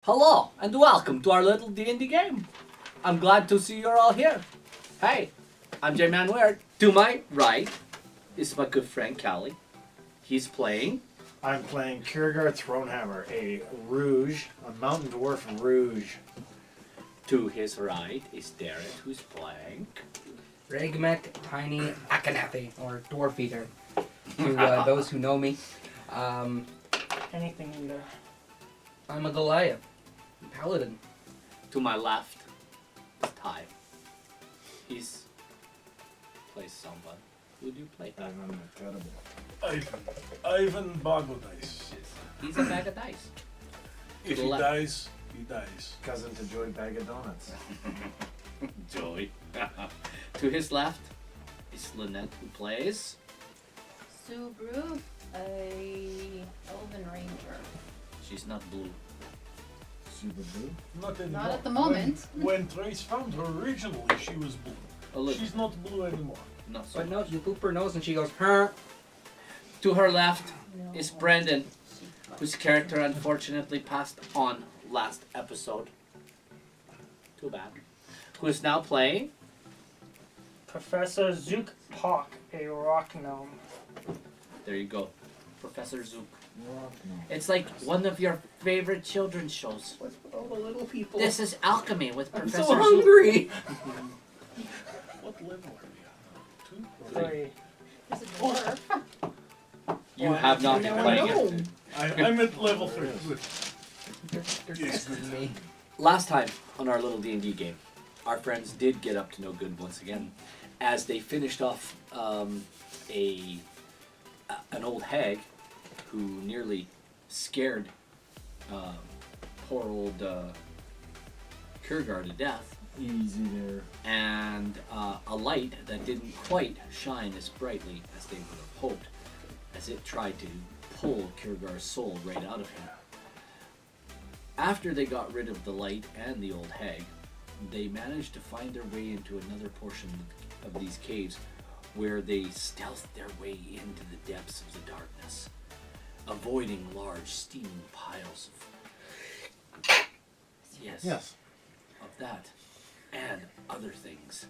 Hello, and welcome to our little D&D game. I'm glad to see you're all here. Hey, I'm J-Man Weird. To my right is my good friend Callie. He's playing... I'm playing Kiergar Thronehammer, a Rouge, a Mountain Dwarf Rouge. To his right is Derek, who's playing... Regmek Tiny Akanathi, or Dwarf Eater, to those who know me. Anything either. I'm a Goliath, Paladin. To my left is Ty. He's... plays someone. Who do you play, Ty? I'm terrible. Ivan Bogodice. He's a bag of dice. If he dies, he dies. Cousin to Joy Bag of Donuts. Joy. To his left is Lynette, who plays... Subaru, a Elven Ranger. She's not blue. Super Blue? Not anymore. Not at the moment. When Trace found her originally, she was blue. Oh, look. She's not blue anymore. Not so But no, you poop her nose and she goes, huh? To her left No. is Brendan, whose character unfortunately passed on last episode. Too bad. Who is now playing? Professor Zook Hawk, a rock gnome. There you go. Professor Zook. It's like one of your favorite children's shows. What's with all the little people? This is Alchemy with I'm Professor so Zook. hungry! What level are we at? 2? 3. He's a dwarf. You have not been playing it. I'm at level 3. Good. They're Yes, testing me. Last time on our little D&D game, our friends did get up to no good once again, as they finished off an old hag who nearly scared poor old Kiergar to death, Easy there. and a light that didn't quite shine as brightly as they would have hoped, as it tried to pull Kiergar's soul right out of him. After they got rid of the light and the old hag, they managed to find their way into another portion of these caves where they stealthed their way into the depths of the darkness, avoiding large steaming piles of... Yes. Of that and other things.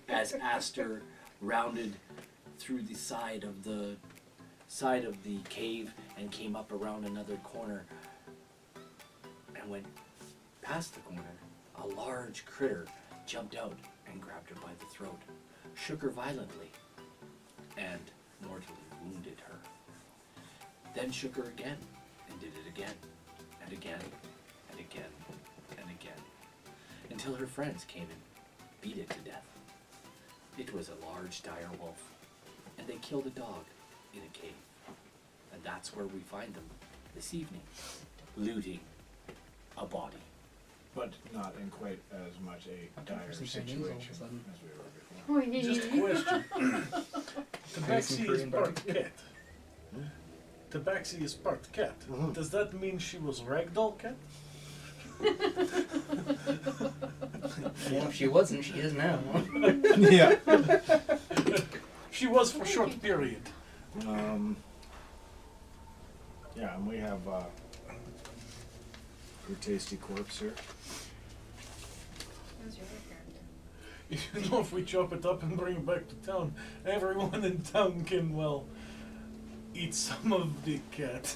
As Aster rounded through the side of the cave and came up around another corner and went past the corner, a large critter jumped out and grabbed her by the throat, shook her violently, and mortally wounded her. Then shook her again, and did it again, and again, and again, and again, until her friends came and beat it to death. It was a large dire wolf, and they killed a dog in a cave. And that's where we find them this evening, looting a body. But not in quite as much a dire Some situation Chinese all of a sudden. as we were before. Just a question. Tabaxi is part cat. Tabaxi is part cat. Mhm. Does that mean she was ragdoll cat? Well, if she wasn't, she is now. Yeah. She was for short period. Yeah, and we have your tasty corpse here. Who's your other character? You know, if we chop it up and bring it back to town, everyone in town can, well, eat some of the cat.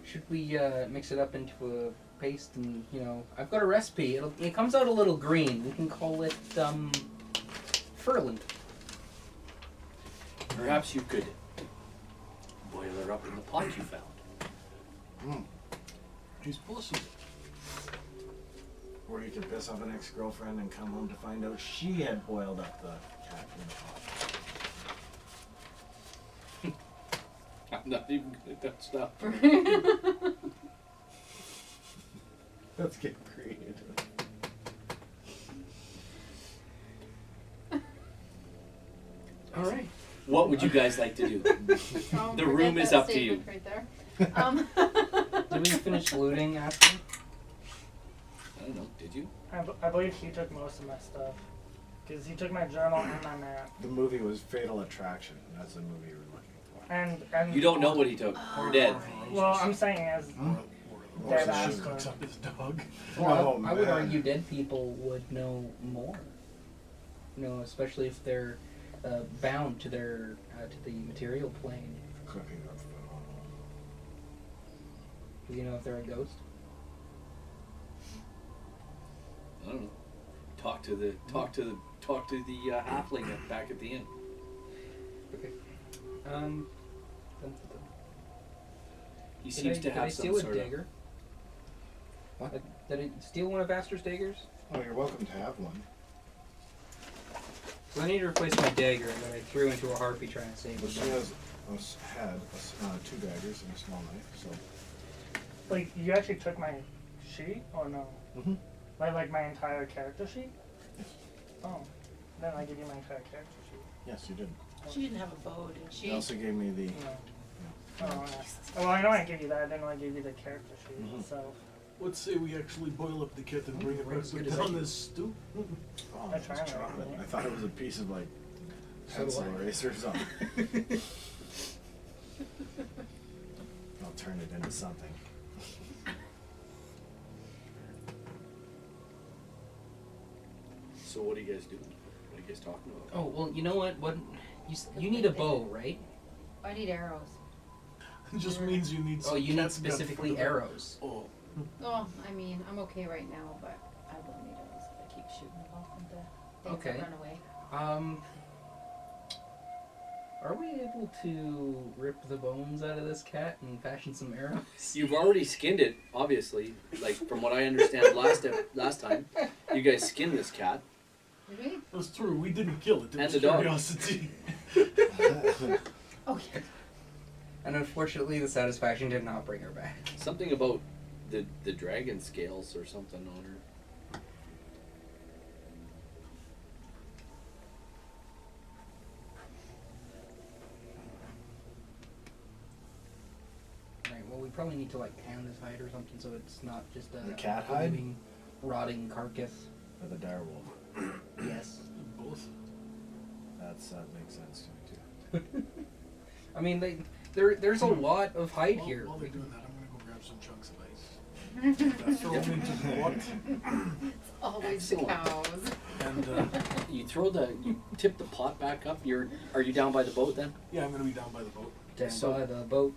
Should we mix it up into a paste and, I've got a recipe. It comes out a little green. We can call it, Furland. Perhaps you could boil her up in the pot you found. She's pussy. Or you could piss off an ex-girlfriend and come home to find out she had boiled up the cat in the pot. I'm not even going to touch that. Let's get creative. All right. What would you guys like to do? Don't The forget room is that up to you. statement right there. Did we finish looting after? I don't know. Did you? I believe he took most of my stuff. Because he took my journal and my map. The movie was Fatal Attraction. That's the movie we were looking for. And You don't know what he took. We're dead. Well, I'm saying as dead Horses She should- cooks up his dog. Well, Oh, I would man. argue dead people would know more. You know, especially if they're bound to their to the material plane. Cooking up food. Do you know if they're a ghost? I don't know. Talk to the halfling back at the inn. Okay. He seems to did I have some steal a sort of. dagger? What? Did I steal one of Aster's daggers? Oh, you're welcome to have one. So I need to replace my dagger that I threw into a harpy trying to save But it. she had 2 daggers and a small knife, so. Like, you actually took my sheet, or no? Mhm. Like my entire character sheet? Yes. Oh. Then I give you my entire character sheet. Yes, you did. She didn't have a bow, did she? You also gave me the. No. Oh, yeah. Well, I know I gave you that. I didn't know I gave you the character sheet. Mhm. So, Let's say we actually boil up the kit and bring it Right, back good as down I- this stew. Oh, I it's tried it, chocolate. yeah. I thought it was a piece of like So do pencil I. eraser or something. I'll turn it into something. So what are you guys doing? What are you guys talking about? Oh well, you know what? You need a bow, right? I need arrows. It just means you need some Oh, you need cat's gut for specifically the- arrows. Oh, Oh, I mean, I'm okay right now, but I will need arrows if I keep shooting them off into things Okay. that run away. Are we able to rip the bones out of this cat and fashion some arrows? You've already skinned it, obviously. Like from what I understand last time, you guys skinned this cat. Did we? that's true. We didn't kill it. It And was the dog. curiosity. Oh, yeah. And unfortunately, the satisfaction did not bring her back. Something about the dragon scales or something on her. Right. Well, we probably need to like tan this hide or something so it's not just a The cat hide? living, rotting carcass. Or the direwolf. Yes. Both. That makes sense to me too. I mean, there's a lot of hide While, here. while they're doing that, I'm gonna go grab some chunks of ice. Throw them into the pot. Always the Excellent. cows. And You tip the pot back up. Are you down by the boat then? yeah, I'm gonna be down by the boat. Down So- by the boat.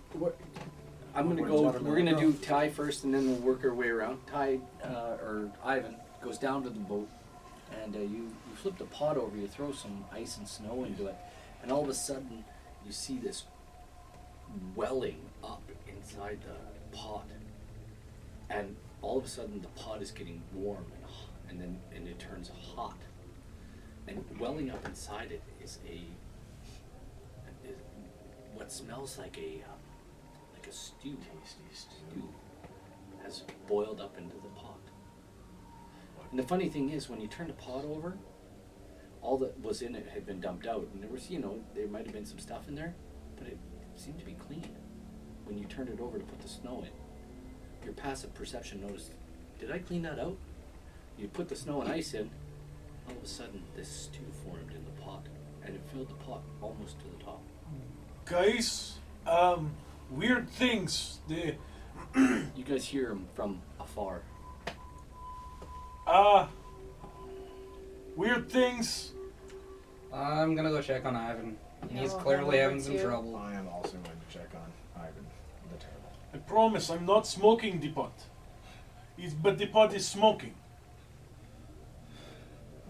I'm gonna Where go. does We're gonna watermelon do Ty first, and then we'll work our way around. Ty or Ivan goes down to the boat, and you flip the pot over. You throw some ice and snow into it, and all of a sudden you see this welling up inside the pot, and all of a sudden the pot is getting warm and it turns hot, and welling up inside it is what smells like a stew. Tasty stew has boiled up into the pot. And the funny thing is, when you turn the pot over, all that was in it had been dumped out, and there was, there might have been some stuff in there, but it seemed to be clean. When you turned it over to put the snow in, your passive perception noticed, did I clean that out? You put the snow and ice in, all of a sudden this stew formed in the pot, and it filled the pot almost to the top. Guys, weird things. You guys hear him from afar. Weird things. I'm gonna go check on Ivan. He's No, clearly I'm having some over too. trouble. I am also going to check on Ivan the Terrible. I promise I'm not smoking the pot. But the pot is smoking.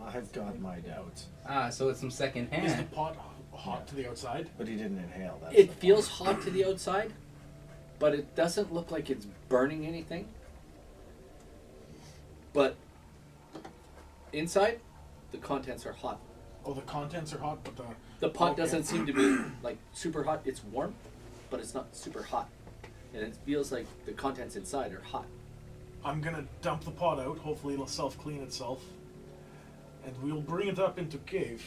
I've got my doubts. So it's some second Is the hand. pot hot to the outside? But he didn't inhale. That's It the feels problem. hot to the outside, but it doesn't look like it's burning anything. But inside, the contents are hot. Oh, the contents are hot, but The pot Okay. doesn't seem to be like super hot. It's warm, but it's not super hot. And it feels like the contents inside are hot. I'm gonna dump the pot out. Hopefully it'll self-clean itself. And we'll bring it up into cave.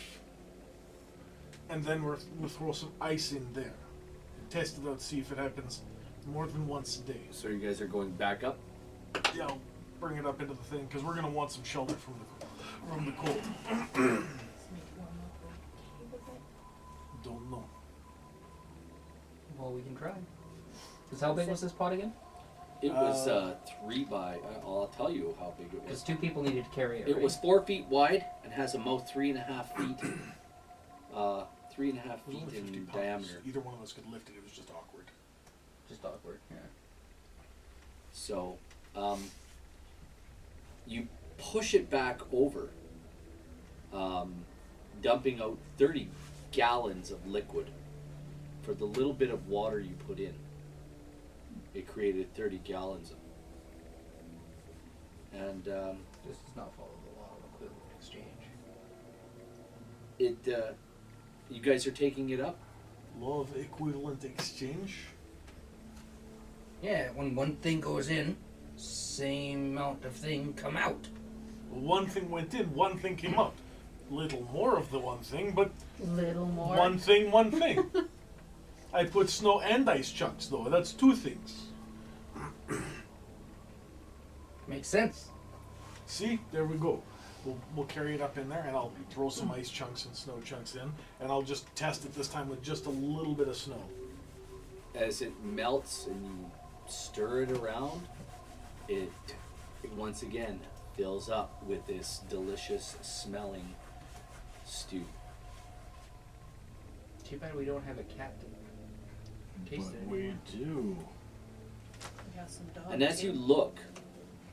And then we'll throw some ice in there. Test it out, see if it happens more than once a day. So you guys are going back up. Yeah, I'll bring it up into the thing, because we're gonna want some shelter from the cold. Let's make it warm up. Okay with it? Don't know. Well, we can try. Because how big was this pot again? It was 3 by. I'll tell you how big it Because was. 2 people needed to carry it. It right? was 4 feet wide and has a mouth 3.5 feet. 3.5 It was feet only 50 in pounds. diameter. Either one of us could lift it. It was just awkward. just awkward. Yeah. So, you push it back over, dumping out 30 gallons of liquid for the little bit of water you put in. It created 30 gallons of. And This does not follow the law of equivalent exchange. you guys are taking it up. Law of equivalent exchange. Yeah, when one thing goes in, same amount of thing come out. One thing went in, one thing came out. Little more of the one thing, but Little more. one thing, one thing. I put snow and ice chunks though. That's 2 things. Makes sense. See, there we go. We'll carry it up in there, and I'll throw some ice chunks and snow chunks in, and I'll just test it this time with just a little bit of snow. As it melts and you stir it around, it once again fills up with this delicious smelling stew. Too bad we don't have a cat to taste But it. we do. We got some dog And as you food. look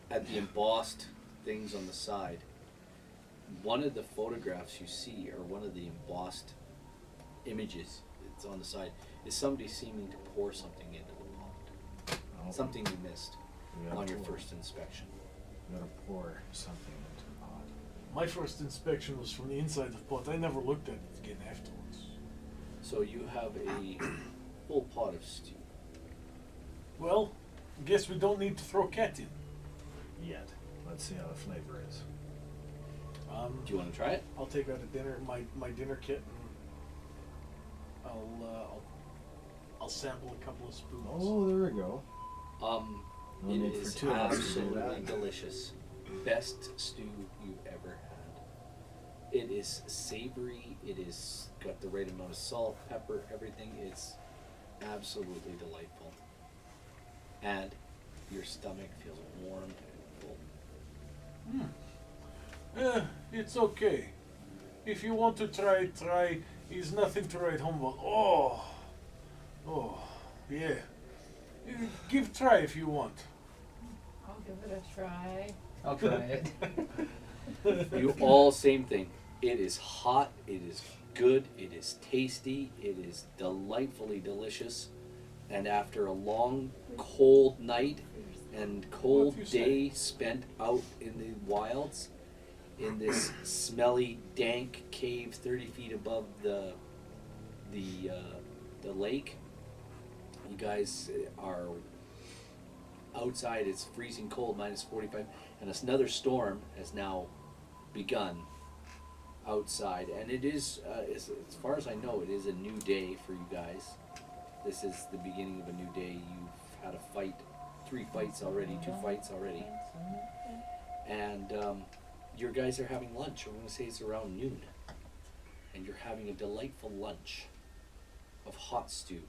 at the embossed things on the side, one of the photographs you see, or one of the embossed images that's on the side, is somebody seeming to pour something into the pot. Oh, Something you missed we gotta on your pour- first inspection. we gotta pour something into the pot. My first inspection was from the inside of the pot. I never looked at it again afterwards. So you have a full pot of stew. Well, guess we don't need to throw cat in. Yet. Let's see how the flavor is. Do you want to try it? I'll take out my dinner kit, and I'll sample a couple of spoons. Oh, there we go. No It need for is 2 of us to do absolutely that. delicious. Best stew you've ever had. It is savory. It is got the right amount of salt, pepper, everything. It's absolutely delightful. And your stomach feels warm and full. It's okay. If you want to try. It's nothing to write home about. Oh, yeah. Give try if you want. I'll give it a try. I'll try it. You all same thing. It is hot. It is good. It is tasty. It is delightfully delicious. And after a long, cold night and cold What you say? day spent out in the wilds, in this smelly, dank cave 30 feet above the lake, you guys are outside. It's freezing cold, -45, and another storm has now begun outside. And it is, as far as I know, it is a new day for you guys. This is the beginning of a new day. You've had a fight, 3 fights already, 2 fights already, and your guys are having lunch. I'm going to say it's around noon, and you're having a delightful lunch of hot stew.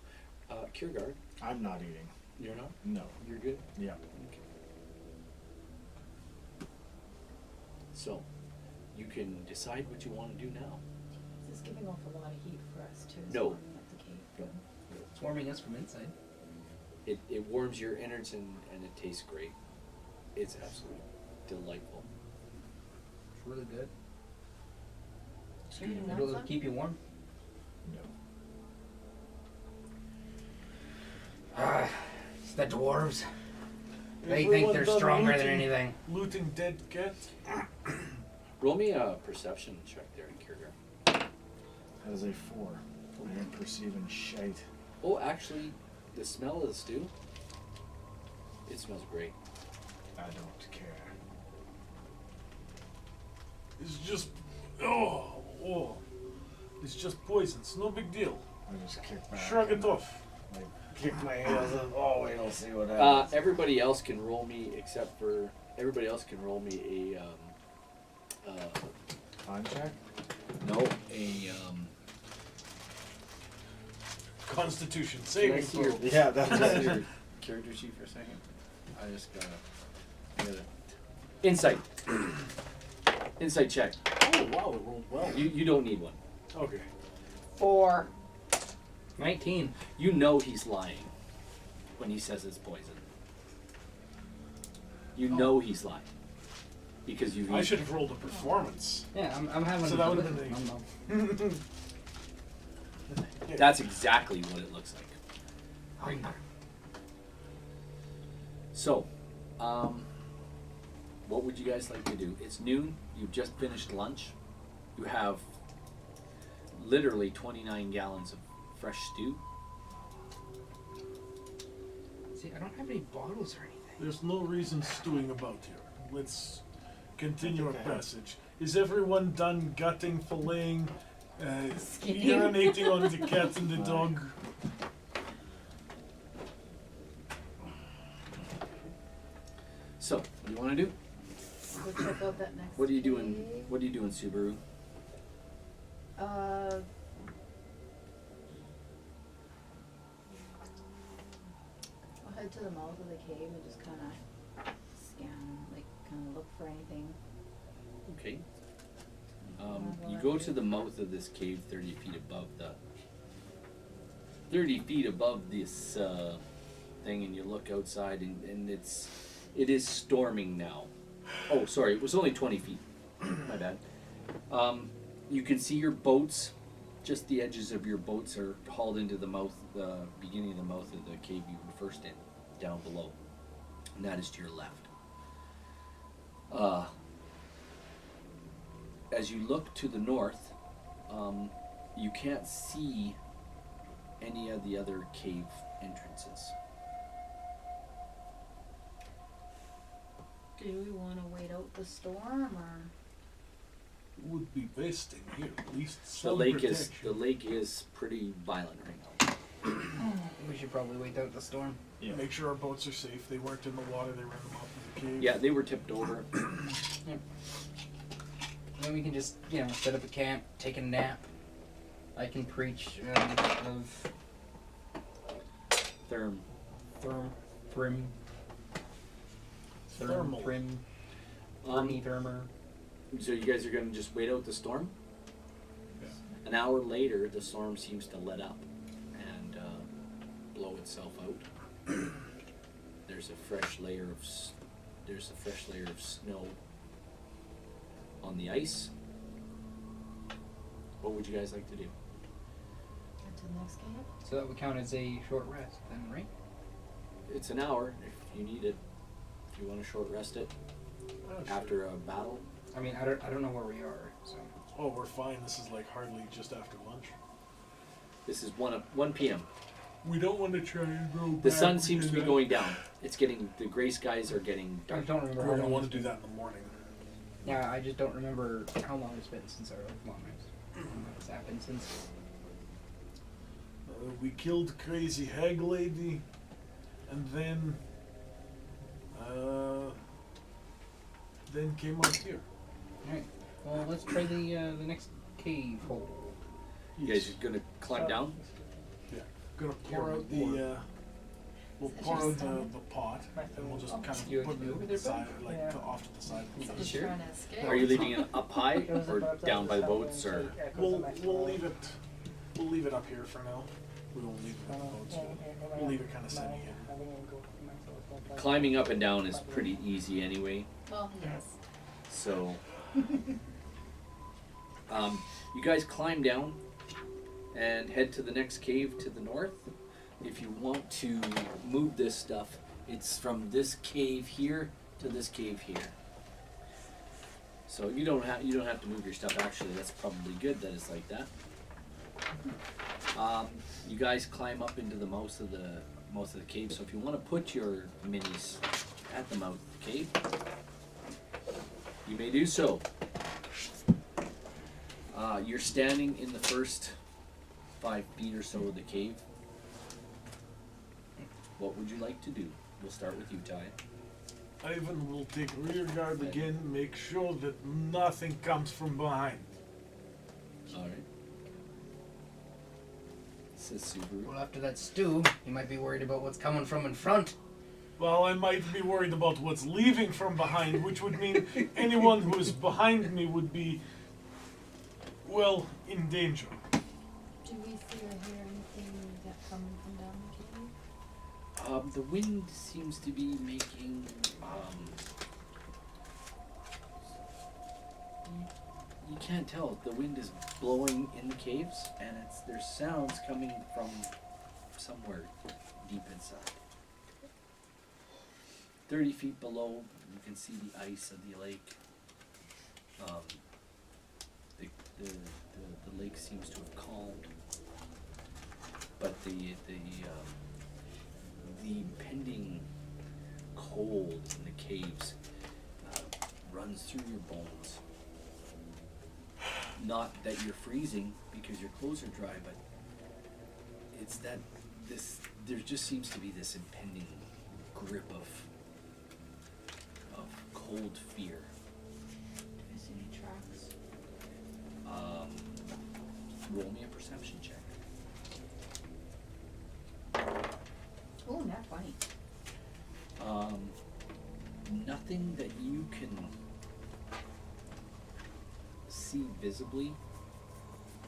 Kiergaard, I'm not eating. you're not? No. You're good? Yeah. Okay. So, you can decide what you want to do now. This is giving off a lot of heat for us too. It's No. warming up the cave. No. It's warming us from inside. It warms your innards and it tastes great. It's absolutely delightful. It's really good. You didn't have It'll some? keep you warm. No. It's the dwarves. They think Everyone they're done stronger than looting- anything. Looting dead cats. Roll me a perception check there, Kiergaard. That is a 4. I am perceiving shite. Oh, actually, the smell of the stew, it smells great. I don't care. It's just it's just poison. It's no big deal. I just kick back. Shrug it and, off. Like, kick my heels up. Oh, wait, I'll see what happens. Everybody else can roll me, except for everybody else can roll me a Con check? Constitution Can I saving see your, throw. Yeah, that's can I see it. your character sheet for a second? I just gotta insight. Insight check. Oh wow, it rolled well. You don't need one. Okay. 4. 19. You know he's lying when he says it's poison. You know he's lying because you've. I should have rolled a performance. Yeah, I'm having. So that would have been That's exactly what it looks like. Right there. So, what would you guys like to do? It's noon. You've just finished lunch. You have literally 29 gallons of fresh stew. See, I don't have any bottles or anything. There's no reason stewing about here. Let's continue our I think I have- passage. Is everyone done gutting, filleting, Skinning. urinating on the cat and the dog? So, what do you want to do? Go check out that next What are you doing? cave. What are you doing, Subaru? I'll head to the mouth of the cave and just kind of scan, like, kind of look for anything. Okay. You go to the mouth of this cave, 30 feet above the. 30 feet above this thing, and you look outside, and it is storming now. Oh, sorry, it was only 20 feet. My bad. You can see your boats. Just the edges of your boats are hauled into the mouth, the beginning of the mouth of the cave you were first in, down below, and that is to your left. As you look to the north, you can't see any of the other cave entrances. Do we want to wait out the storm, or? Would be best in here, at least The some lake protection. is pretty violent right now. We should probably wait out the storm. Yeah. Make sure our boats are safe. They weren't in the water. They were in the mouth of the cave. Yeah, they were tipped over. Then we can just, set up a camp, take a nap. I can preach of Therm. Therm. Thermal. Thermer. So you guys are going to just wait out the storm? Yeah. An hour later, the storm seems to let up and blow itself out. There's a fresh layer of snow on the ice. What would you guys like to do? Head to the next cave? So that would count as a short rest then, right? It's an hour if you need it. If you want to short rest it Oh, sure. after a battle. I mean, I don't know where we are, so. Oh, we're fine. This is like hardly just after lunch. This is 1 p.m. We don't want to try and go back. The sun seems to be going down. It's getting, the gray skies are getting I dark. don't remember We're how going to long want it's to do been. that in the morning. Yeah, I just don't remember how long it's been since our moments. It's happened since. We killed crazy hag lady, and then came out here. Alright. Well, let's try the next cave hole. You guys are going to climb down? Gonna pour Here, out the we'll Is that pour your out the stomach? pot, and we'll just kind of You put it over to there, the side, bud? like Yeah. off to the side. Just sure? trying to escape. Are you leaving it up high It was or above down by the stomach boats and or? shake echoes We'll in my we'll throat. leave it up here for now. We won't leave it in the boats. We'll leave it kind of semi-hidden. Climbing up and down is pretty easy anyway. Well, yes. So, you guys climb down and head to the next cave to the north. If you want to move this stuff, it's from this cave here to this cave here. So you don't have to move your stuff. Actually, that's probably good that it's like that. You guys climb up into the mouth of the cave. So if you want to put your minis at the mouth of the cave, you may do so. You're standing in the first 5 feet or so of the cave. What would you like to do? We'll start with you, Ty. Ivan will take rear guard again, make sure that nothing comes from behind. Alright. Says Subaru. Well, after that stew, you might be worried about what's coming from in front. Well, I might be worried about what's leaving from behind, which would mean anyone who is behind me would be, well, in danger. Do we see or hear anything that coming from down the cave? The wind seems to be making. You can't tell. The wind is blowing in the caves, and there's sounds coming from somewhere deep inside. 30 feet below, you can see the ice of the lake. The lake seems to have calmed, but the impending cold in the caves runs through your bones. Not that you're freezing because your clothes are dry, but it's that there just seems to be this impending grip of cold fear. Do we see any tracks? Roll me a perception check. Oh, not funny. Nothing that you can see visibly,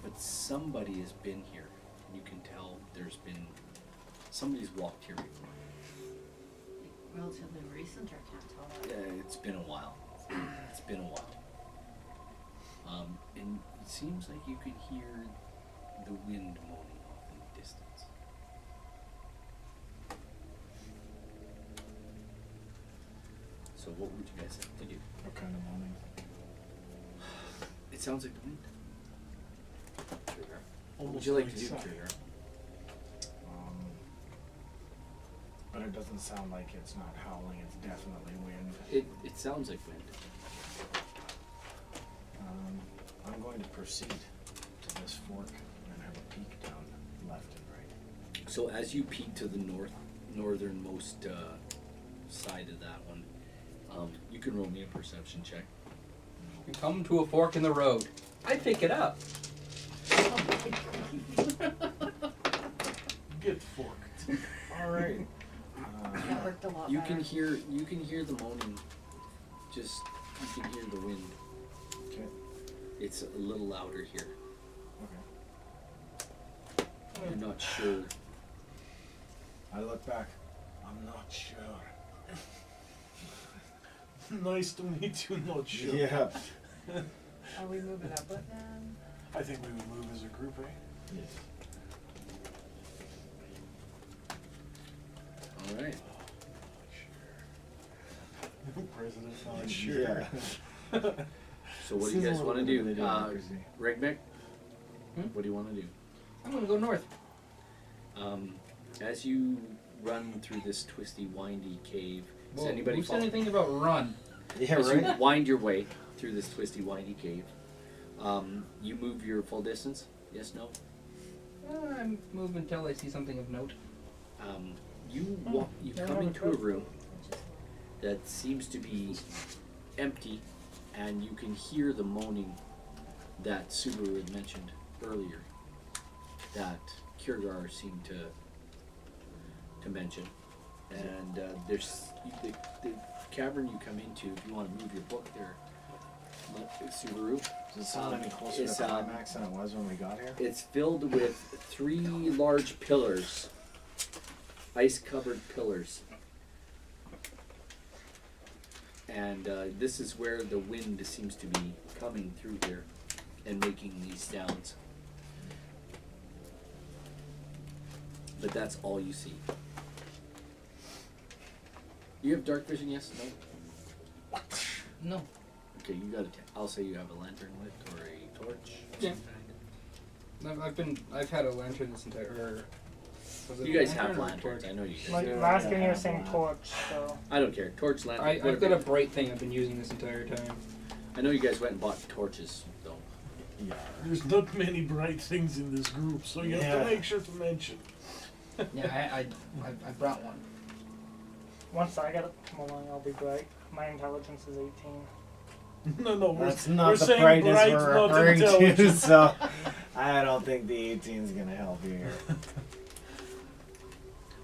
but somebody has been here. You can tell somebody's walked here before. Relatively recent, or can't tell that? It's been a while. It's been a while. And it seems like you could hear the wind moaning off in the distance. So what would you guys have to do? What kind of moaning? It sounds like the wind. Trigger. What would Almost you like like to do, sun. Trigger? But it doesn't sound like it's not howling, it's definitely wind. It sounds like wind. I'm going to proceed to this fork and have a peek down left and right. So as you peek to the northernmost side of that one, you can roll me a perception check. We come to a fork in the road. I pick it up. Get forked. Alright. That worked a lot You better. can hear the moaning. Just you can hear the wind. Okay. It's a little louder here. Okay. You're not sure. I look back. I'm not sure. Nice to meet you, not sure. Yeah. Are we moving up with them? I think we would move as a group, eh? Yes. All right. President, not sure. Yeah. So what do Seems you a guys little want to bit do? of a democracy. Regmick? Hmm? What do you want to do? I'm gonna go north. As you run through this twisty, windy cave, does Whoa, anybody who said follow? anything about run? Yeah, As you right? wind your way through this twisty, windy cave, you move your full distance? Yes, no? I'm moving until I see something of note. You Never come have a into a clue. room that seems to be empty, and you can hear the moaning that Subaru had mentioned earlier, that Kiergar seemed to mention. And there's the cavern you come into. If you want to move your book there, Subaru, Does it sound any closer It's, to climax than it was when we got here? it's filled with 3 large pillars, ice-covered pillars. And this is where the wind seems to be coming through here and making these sounds. But that's all you see. You have dark vision, yes? No? No. Okay, you got I'll say you have a lantern lit or a torch. Yeah. I've had a lantern this entire. Was it You a guys have lantern or a lanterns, torch? I know you guys. Like Yeah, last yeah, game you were yeah, saying yeah. torch, so I don't care. Torch, lantern. I've got whatever. a bright thing I've been using this entire time. I know you guys went and bought torches, though. Yeah. There's not many bright things in this group, so you have Yeah. to make sure to mention. Yeah, I brought one. once I get come along, I'll be bright. My intelligence is 18. No, That's we're not the saying brightness bright, we're not referring to, intelligent. so I don't think the 18's gonna help you here.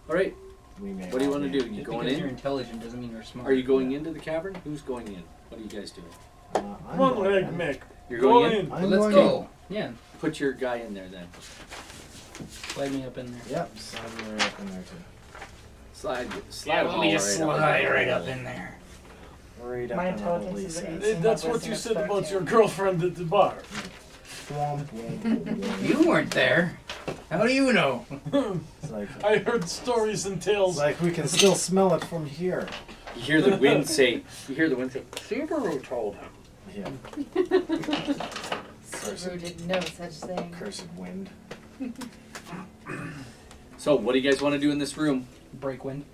All right. we may. What do you all want to be. do? You Just going because you're in? intelligent doesn't mean you're smart. Are you going into the cavern? Who's going in? What are you guys doing? Come on, Reg, Mick. You're Go going in? in. Well, I'm let's going go. Yeah, Put your guy in there then. slide me up in there. Yep, slide me right up in there too. Slide Yeah, them let all me just slide right up there. in there. Right up My in the intelligence holy is says. 18. That's My what you wisdom said is about 13. your girlfriend at the bar. Womp, womp, womp. You weren't there. How do you know? It's like, I heard stories and tales. it's like we can still smell it from here. You hear the wind say, Subaru told him. Yeah. Subaru did no such thing. Cursed wind. So, what do you guys want to do in this room? Break wind.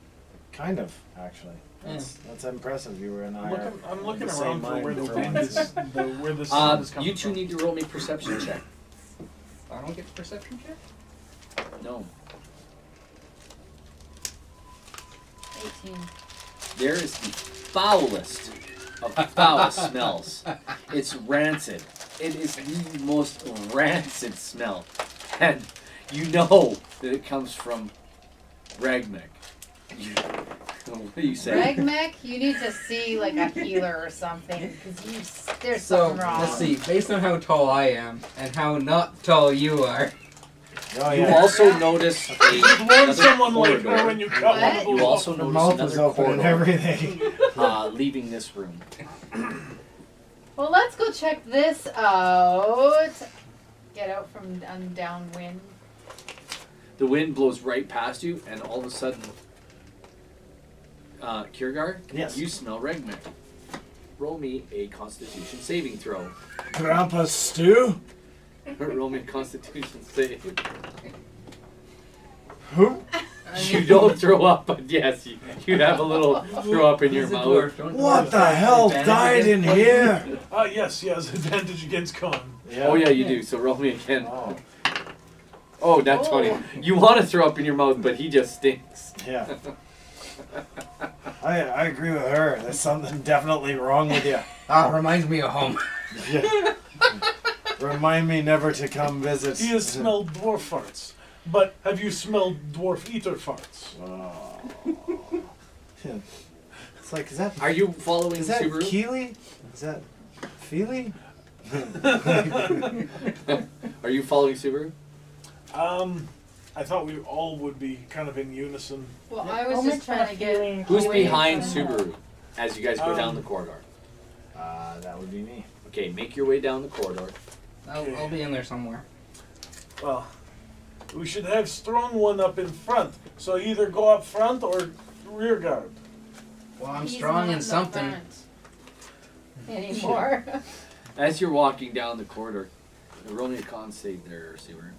Kind of, actually. That's impressive. You were and I are I'm looking the same around for where mind the for wind once. is, where the sound is coming You two from. need to roll me a perception check. I don't get perception check? No. 18. There is the foulest of foul smells. It's rancid. It is the most rancid smell. And you know that it comes from Ragmek. What do you say? Ragmek, you need to see like a healer or something because there's So, something wrong. let's see. Based on how tall I am and how not tall you are, Oh You yeah. also notice You'd warn someone like her corridor. when you cut What? one of You those also off. Her notice mouth was another open and corridor everything. leaving this room. Well, let's go check this out. Get out from downwind. The wind blows right past you, and all of a sudden, Kiergar, Yes. you smell Regmek. Roll me a Constitution saving throw. Grandpa Stew? Roll me a Constitution save. Who? You don't throw up, but yes, you have a little throw up in your He's a mouth. dwarf, don't What worry. the hell Advantage died in against here? Yes, he has advantage against con. Oh yeah, you do. So roll me again. Oh, Oh, that's Oh. funny. You want to throw up in your mouth, but he just stinks. yeah. I agree with her. There's something definitely wrong with you. Ah, reminds me of home. Yeah. Remind me never to come visit. He has smelled dwarf farts. But have you smelled dwarf eater farts? Oh. It's like, is that Are you following is that Subaru? Keely? Is that Feely? Are you following Subaru? I thought we all would be kind of in unison. Well, I was I'll just make trying that to get. feeling Who's away behind from her. Subaru as you guys go down the corridor? That would be me. Okay, make your way down the corridor. I'll be in there somewhere. Well, we should have strong one up in front. So either go up front or rear guard. Well, I'm He's strong not in the something. front anymore. As you're walking down the corridor, roll me a con save there, Subaru.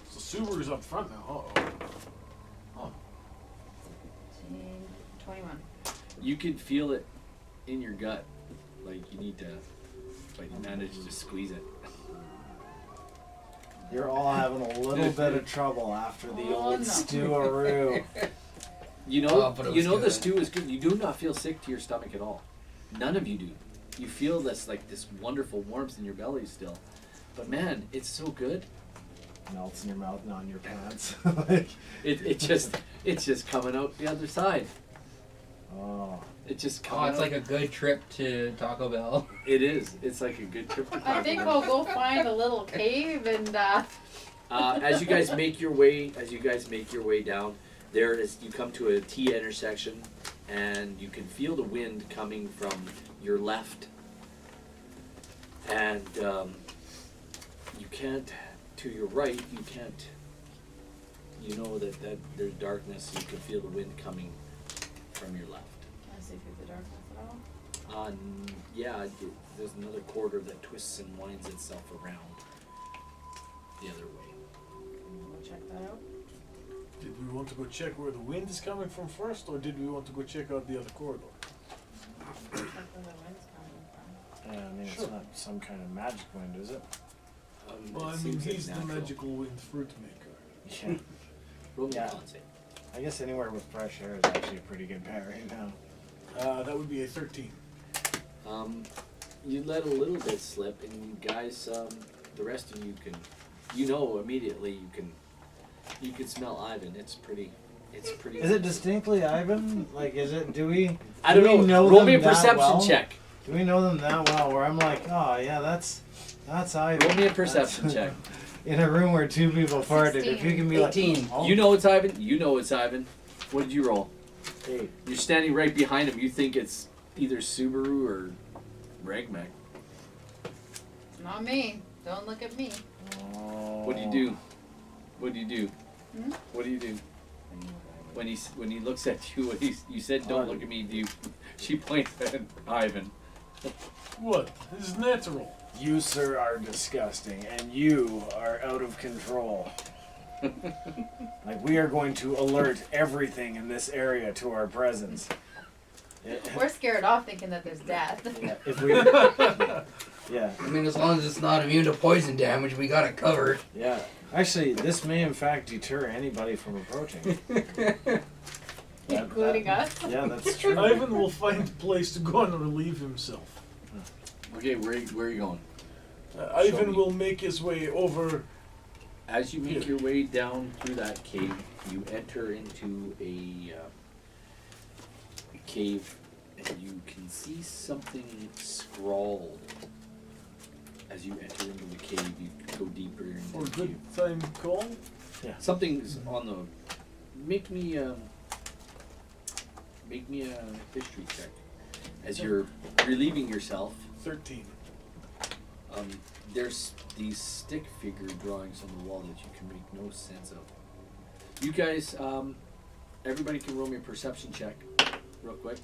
So Subaru's up front now. Uh-oh. 21. You could feel it in your gut, like you need to, but you managed to squeeze it. You're all having a little bit of trouble after the Oh, old no. stew-a-roo. You know, Oh, but it you was know the good. stew is good. You do not feel sick to your stomach at all. None of you do. You feel this wonderful warmth in your belly still. But man, it's so good. Melts in your mouth, not in your pants. It's just coming out the other side. Oh. It just Oh, comes. it's like a good trip to Taco Bell. It is. It's like a good trip to I Taco think Bell. we'll go find a little cave and As you guys make your way down, you come to a T intersection, and you can feel the wind coming from your left, and you can't. To your right, you can't. You know that there's darkness. You can feel the wind coming from your left. Can I see through the darkness at all? Yeah, there's another corridor that twists and winds itself around the other way. We'll check that out. Did we want to go check where the wind is coming from first, or did we want to go check out the other corridor? Check where the wind's coming from. Yeah, I mean, Sure. it's not some kind of magic wind, is it? Well, It I mean, seems like he's the natural. magical wind fruit maker. Yeah. Roll me a Yeah. con save. I guess anywhere with fresh air is actually a pretty good bet right now. That would be a 13. You let a little bit slip, and you guys, the rest of you can, immediately you can You can smell Ivan. It's pretty. Is it distinctly Ivan? Like, is it? Do we? I don't do we know. know Roll them me a that perception well? check. Do we know them that well? Where I'm like, oh yeah, that's Ivan. Roll me a perception check. In a room where two people farted, if 16. you can be 18. like, oh, You know it's Ivan. You know it's Ivan. What did you roll? 8. You're standing right behind him. You think it's either Subaru or Regmec. Not me. Don't look at me. What do you do? What do you do? Hmm? What do you do? When he looks at you, you said don't look at me. Do you? She points at Ivan. What? This is natural. You, sir, are disgusting, and you are out of control. Like, we are going to alert everything in this area to our presence. We're scared off thinking that there's death. Yeah, if we, yeah, I mean, as long as it's not immune to poison damage, we got it covered. yeah. Actually, this may in fact deter anybody from approaching. Including us. Yeah, that's true. Ivan will find a place to go and relieve himself. Okay, where are you going? Ivan me. will make his way over. As you make your way down through that cave, you enter into a cave, and you can see something scrawled. As you enter into the cave, you go deeper into For the good cave. time call. Something's on the. Make me a history check. As you're relieving yourself, 13. there's these stick figure drawings on the wall that you can make no sense of. You guys, everybody can roll me a perception check, real quick.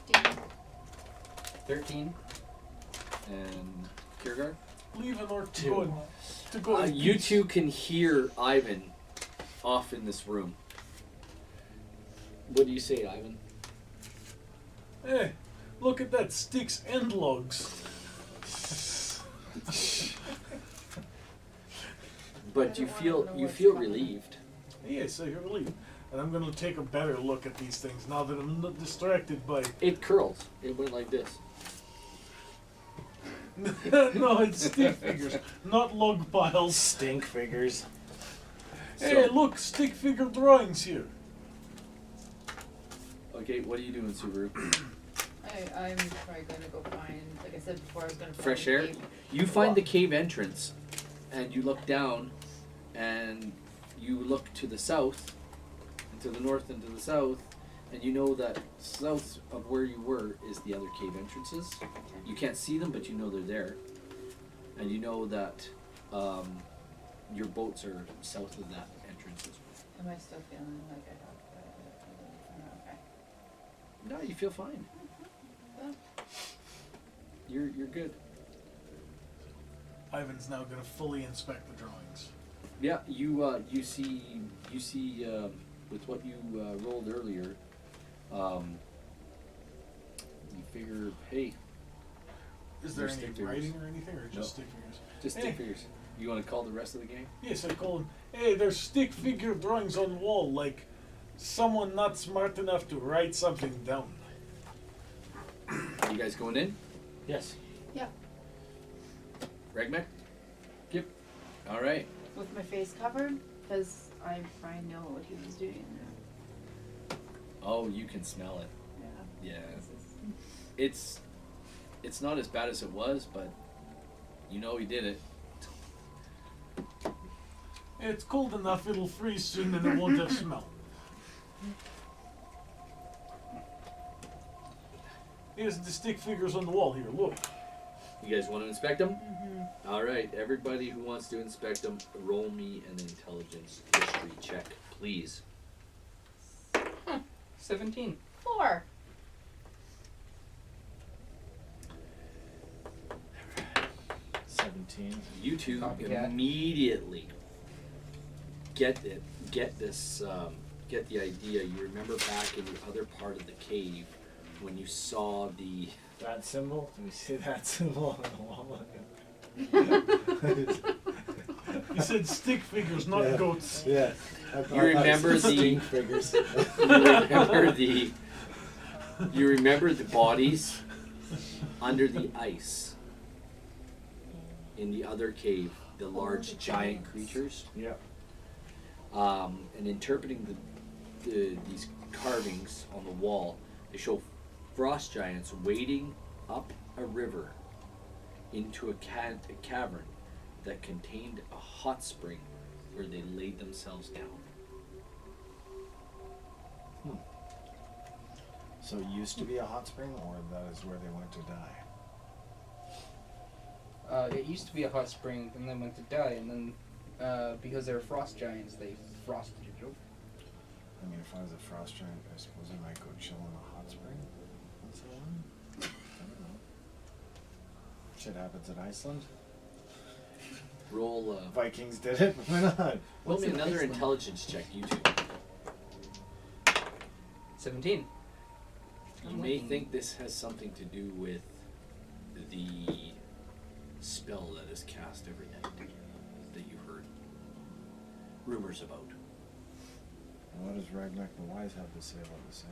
15. 13. And Kiergaard? Leave an or Two. go in, to go. in You peace. two can hear Ivan off in this room. What do you say, Ivan? Eh, look at that, sticks and logs. But you don't feel wanna know you what's feel coming. relieved. Yes, I relieve. And I'm going to take a better look at these things now that I'm not distracted by. It curls. It went like this. No, it's stick figures, not log piles. Stink figures. Hey, So- look, stick figure drawings here. Okay, what are you doing, Subaru? I'm probably gonna go find, like I said before, I was gonna find Fresh the air? cave. You find the cave entrance, and you look down, and you look to the south, and to the north, and to the south, and you know that south of where you were is the other cave entrances. You can't see them, but you know they're there, and you know that your boats are south of that entrance as Am I still feeling like I have okay. well. No, you feel fine. You're good. Ivan's now going to fully inspect the drawings. Yeah, you see with what you rolled earlier, you figure, hey, Is there They're any stick figures. writing or anything, or just No. stick figures? just Hey. stick figures. You want to call the rest of the game? Yes, I call them. Hey, there's stick figure drawings on the wall, like someone not smart enough to write something down. You guys going in? Yes. Regmec? Yep. All right. With my face covered, because I know what he was doing. Oh, you can smell it. Yeah. Yeah. This is- It's not as bad as it was, but you know he did it. It's cold enough, it'll freeze soon and it won't have smell. Here's the stick figures on the wall here, look. You guys want to inspect them? Mm-hmm. All right. Everybody who wants to inspect them, roll me an intelligence history check, please. 17. 4. You two Copycat. immediately get the idea. You remember back in the other part of the cave when you saw the That symbol? Do we see that symbol on the wall? He said stick figures, not Yeah. goats. Yeah. You remember the- stink figures. you remember the bodies under the ice in the other cave the large the giant giants. creatures. Yeah. And interpreting these carvings on the wall, they show frost giants wading up a river into a cavern that contained a hot spring where they laid themselves down. So it used to be a hot spring, or that is where they went to die? It used to be a hot spring, and then went to die, and then because they're frost giants, they frosted it over. I mean, if I was a frost giant, I suppose I might go chill in a hot spring. Once in a while. I don't know. Shit happens in Iceland. Roll. Vikings did it. Why not? Roll What's me in another Iceland? intelligence check, you two. 17. You I'm may looking. think this has something to do with the spell that is cast every night that you heard rumors about. And what does Ragnar the Wise have to say about the same?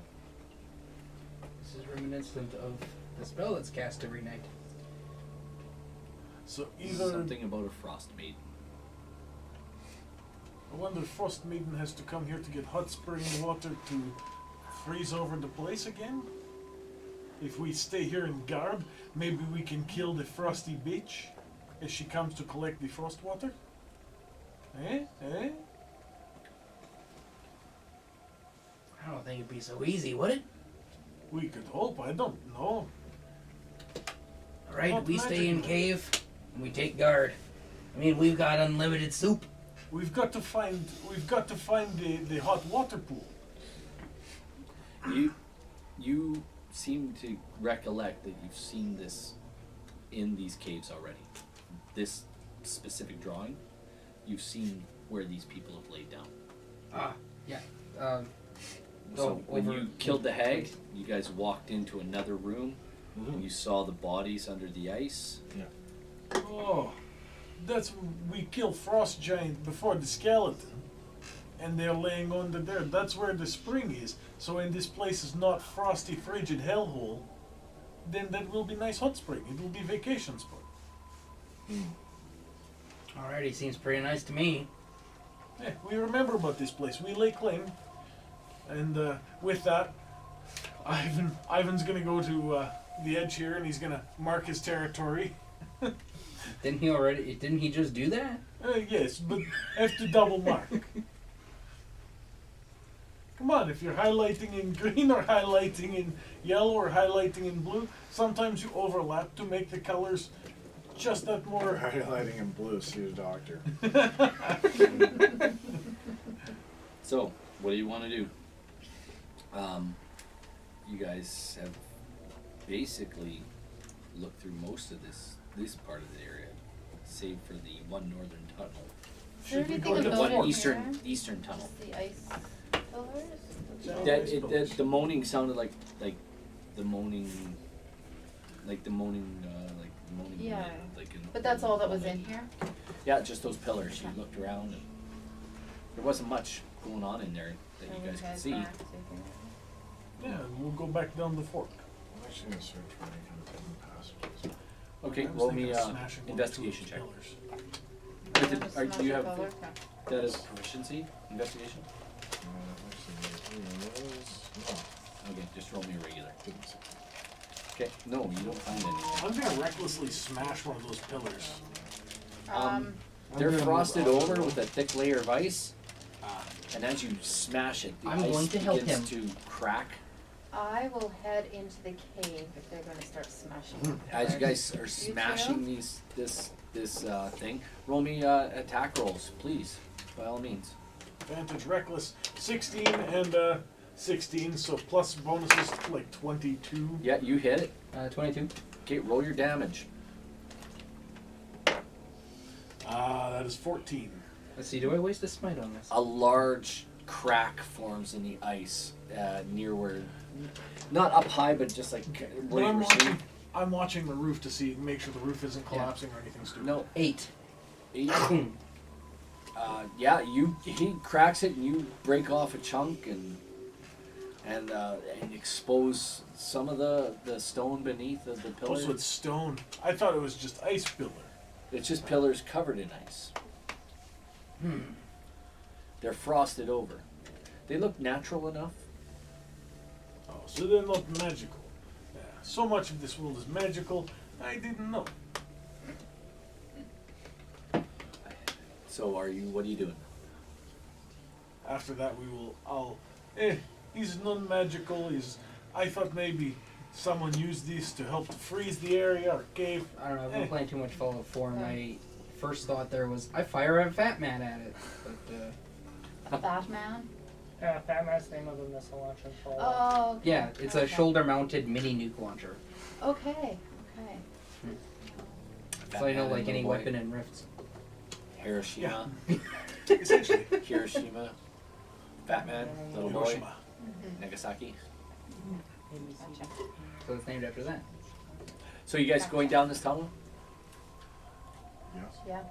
This is reminiscent of the spell that's cast every night. So either Something about a Frostmaiden. I wonder if Frostmaiden has to come here to get hot spring water to freeze over the place again? If we stay here in guard, maybe we can kill the frosty bitch as she comes to collect the frost water? Eh? Eh? I don't think it'd be so easy, would it? We could hope, I don't know. Alright, Not we stay in magic. cave, and we take guard. I mean, we've got unlimited soup. We've got to find the hot water pool. You seem to recollect that you've seen this in these caves already. This specific drawing, you've seen where these people have laid down. Yeah. So when over- you killed the hag, you guys walked into another room Mm-hmm. and you saw the bodies under the ice. Oh, that's we killed frost giant before the skeleton, and they're laying under there. That's where the spring is. So when this place is not frosty, frigid hellhole, then that will be nice hot spring. It will be vacation spot. Alrighty, seems pretty nice to me. Yeah, we remember about this place. We lay claim, and with that, Ivan's gonna go to the edge here, and he's gonna mark his territory. Didn't he just do that? Yes, but have to double mark. Come on, if you're highlighting in green or highlighting in yellow or highlighting in blue, sometimes you overlap to make the colors just that We're more. highlighting in blue, see a doctor. So, what do you want to do? You guys have basically looked through most of this part of the area, save for the one northern tunnel. Is there Should we anything go to about One it eastern here? eastern tunnel. Just the ice pillars? Yeah. The moaning sounded like the moaning, like the moaning Yeah. wind, like in, But that's all that was in here? Yeah, just those pillars. You looked around and there wasn't much going on in there that And you we guys could head see. back to here. Yeah, and we'll go back down the fork. I'm actually gonna search for any kind of hidden passages. Okay, I was roll thinking me of smashing one or two of investigation those check. pillars. With Just do you smash have a pillar? Okay. that as proficiency? Investigation? Okay, just roll me a regular. Okay, no, you don't find anything. I'm gonna recklessly smash one of those pillars. Um, They're frosted over with a thick layer of ice, and as you smash it, the I'm ice going to help begins to crack. I will head into the cave if they're gonna start smashing. As you pillars. guys are You smashing too? this thing, roll me attack rolls, please, by all means. Advantage reckless 16 and 16, so plus bonuses like 22. Yeah, you hit it. 22. Okay, roll your damage. That is 14. Let's see, do I waste a smite on this? A large crack forms in the ice near where, not up high, but just like But where you were seeing. I'm watching the roof to see, make sure the roof isn't collapsing or anything stupid. No, 8. he cracks it and you break off a chunk and expose some of the stone beneath of the pillar. Also, it's stone. I thought it was just ice pillar. It's just pillars covered in ice. They're frosted over. They look natural enough. Oh, so they're not magical. Yeah, so much of this world is magical, I didn't know. So what are you doing? After that he's non-magical, I thought maybe someone used these to help to freeze the area or cave. I don't know, I've been playing too much Fallout 4. My first thought there was, I fire a fat man at it. But, Batman? Yeah, Fat Man's the name of the missile launcher. For Oh, okay. yeah, it's a Okay. shoulder-mounted mini nuke launcher. Okay. So I know, Batman like, and any Little Boy. weapon in Rifts. Hiroshima. Essentially. Hiroshima. Batman. Little Boy. Hiroshima. Nagasaki. So it's named after that. So you guys going down this tunnel? Yes. Yeah.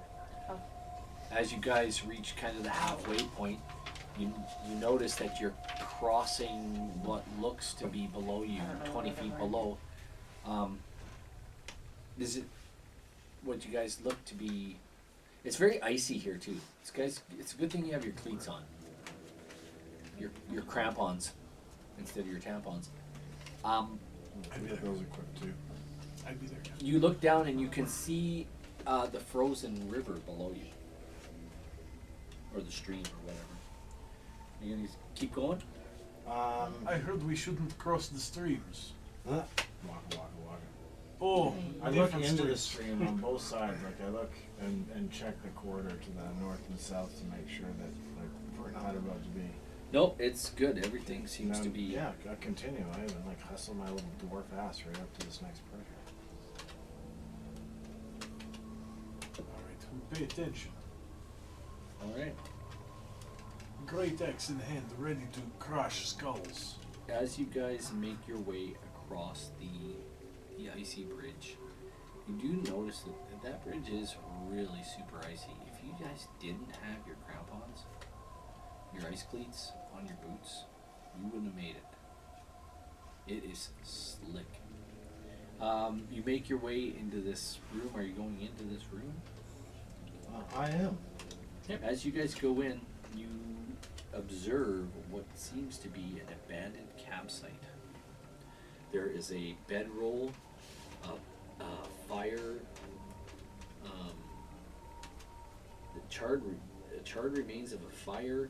As you guys reach kind of the halfway point, you notice that you're crossing what looks to be below you, 20 feet below. Is it what you guys look to be? It's very icy here too. It's a good thing you have your cleats on. Your crampons instead of your tampons. I'd be there. Those equipped too. I'd be there. You look down and you can see the frozen river below you, or the stream or whatever. You gonna keep going? I heard we shouldn't cross the streams. Waka. Oh, I look different into the streams. stream on both sides. Like I look and check the corridor to the north and south to make sure that we're not about to be. Nope, it's good. Everything seems to be. Yeah, I continue. I even hustle my little dwarf ass right up to this next project. Alright, we pay attention. All right. Great axe in hand, ready to crush skulls. As you guys make your way across the icy bridge, you do notice that bridge is really super icy. If you guys didn't have your crampons, your ice cleats on your boots, you wouldn't have made it. It is slick. You make your way into this room. Are you going into this room? I am. As you guys go in, you observe what seems to be an abandoned campsite. There is a bedroll, a fire, the charred remains of a fire,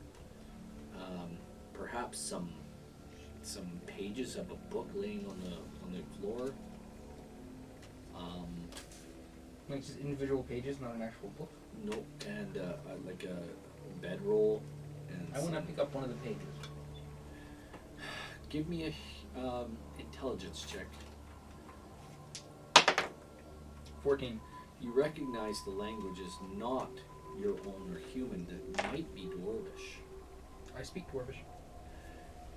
perhaps some pages of a book laying on the floor. Like just individual pages, not an actual book. Nope, and like a bedroll. And I want to pick up one of the pages. Give me a intelligence check. 14. You recognize the language is not your own or human, that might be Dwarvish. I speak Dwarvish.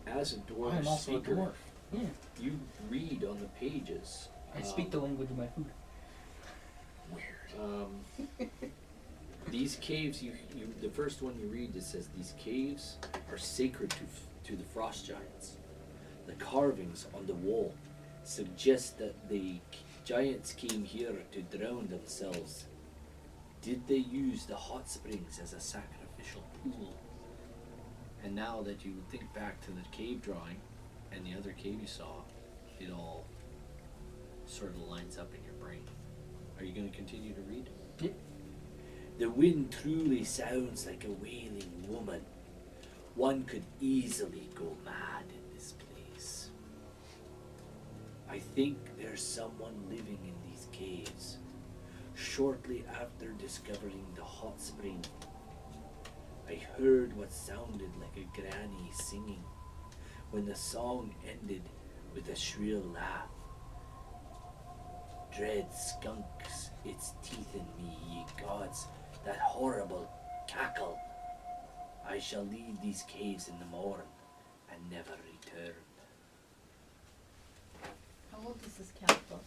As a Dwarvish I'm also speaker, a dwarf. Yeah. you read on the pages. I speak the language of my food. These caves, the first one you read, it says these caves are sacred to the frost giants. The carvings on the wall suggest that the giants came here to drown themselves. Did they use the hot springs as a sacrificial pool? And now that you think back to the cave drawing and the other cave you saw, it all sort of lines up in your brain. Are you going to continue to read? Yep. The wind truly sounds like a wailing woman. One could easily go mad in this place. I think there's someone living in these caves. Shortly after discovering the hot spring, I heard what sounded like a granny singing. When the song ended with a shrill laugh, dread skunks its teeth in me, ye gods, that horrible cackle. I shall leave these caves in the morn and never return. How old is this cat book?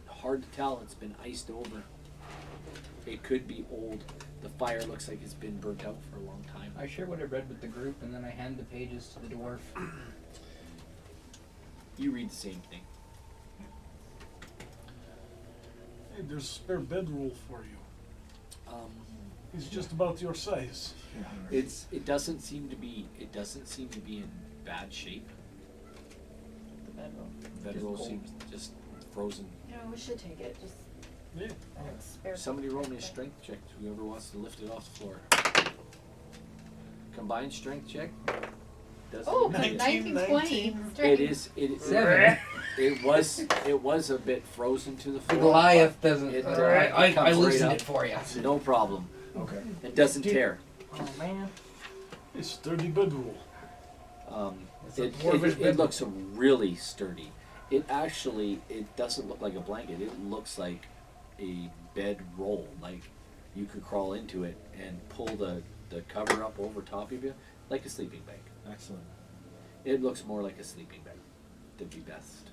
Hard to tell, it's been iced over. It could be old. The fire looks like it's been burnt out for a long time. I share what I read with the group, and then I hand the pages to the dwarf. You read the same thing. Hey, there's a spare bedroll for you. He's just about your size. It doesn't seem to be in bad shape. The bedroll. The bedroll seems just frozen. You know, we should take it. Just Yeah. it's spare. Somebody roll me a strength check. Whoever wants to lift it off the floor. Combined strength check. Doesn't Oh, even- 1920. It is. 7. It was a bit frozen to the The floor. Goliath doesn't. It, I comes loosened right it for you. up. No problem. Okay. It doesn't tear. Oh man. It's sturdy bedroll. It's a It dwarvish bedroll. looks really sturdy. It doesn't look like a blanket. It looks like a bed roll. Like you could crawl into it and pull the cover up over top of you, like a sleeping bag. Excellent. It looks more like a sleeping bag. To be best.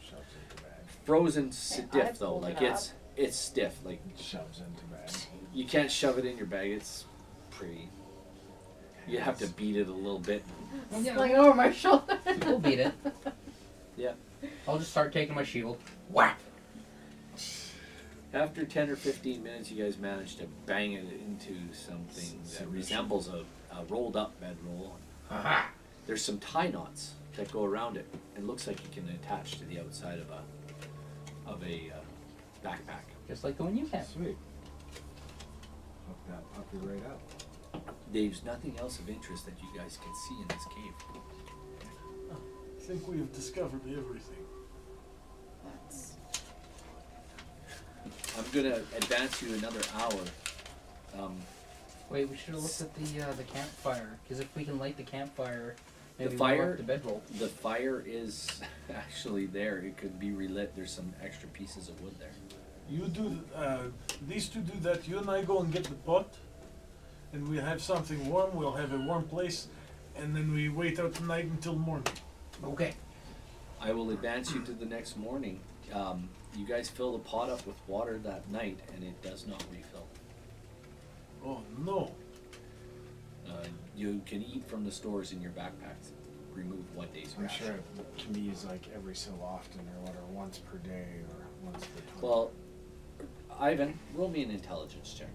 Shoves into bag. Frozen I stiff though. pulled Like it it's stiff. Like Shoves into bag. you can't shove it in your bag. It's pretty. You have to beat it a little bit. It's like over my shoulder. We'll beat it. Yeah. I'll just start taking my shield. Whack! After 10 or 15 minutes, you guys manage to bang it into something that resembles a rolled up bedroll. Aha! There's some tie knots that go around it. It looks like you can attach to the outside of a backpack. Just like the one you have. Sweet. Hook that puppy right up. There's nothing else of interest that you guys can see in this cave. I think we have discovered everything. That's I'm gonna advance you another hour. Wait, we should have looked at the campfire. Because if we can light the campfire, maybe The we'll fire? up the bedroll. The fire is actually there. It could be relit. There's some extra pieces of wood there. You do, these two do that. You and I go and get the pot, and we have something warm. We'll have a warm place, and then we wait out the night until morning. Okay. I will advance you to the next morning. You guys fill the pot up with water that night, and it does not refill. Oh no! You can eat from the stores in your backpacks. Remove one day's I'm ration. sure it can be used like every so often or whatever, once per day or once per 20. Well, Ivan, roll me an intelligence check.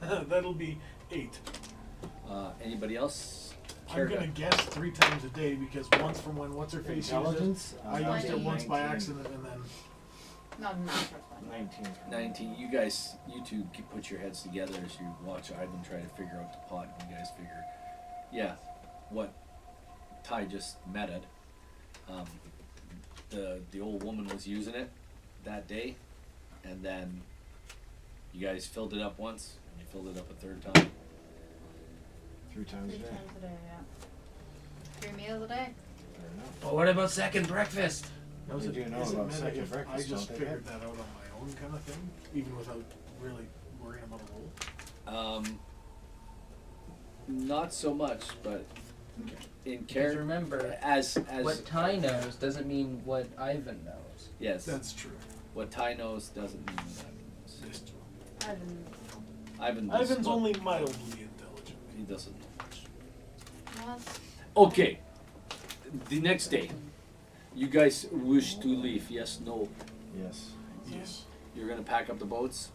That'll be 8. Anybody else? I'm gonna guess 3 times a day because once from when what's her face used it, Intelligence? I used it 20. once by 19. accident, and then not natural fun. 19. 19. You two put your heads together as you watch Ivan try to figure out the pot, and you guys figure, yeah, what Ty just met at. The old woman was using it that day, and then you guys filled it up once, and you filled it up a third time. 3 times a 3 day. times a day, yeah. 3 meals a day. Fair enough. Well, what about second breakfast? Those of you know is it about meant second if breakfast, I just don't they? figured that out on my own kind of thing, even without really worrying about a roll. Not so much, but in Because character, remember, as what Ty knows doesn't mean what Ivan knows. yes, That's true. what Ty knows doesn't mean what Ivan knows. That's true. I didn't. Ivan does Ivan's not- only mildly intelligent. he doesn't know much. Well, Okay, the next day, you guys wish to leave? Yes, no. Yes. Yes. You're gonna pack up the boats,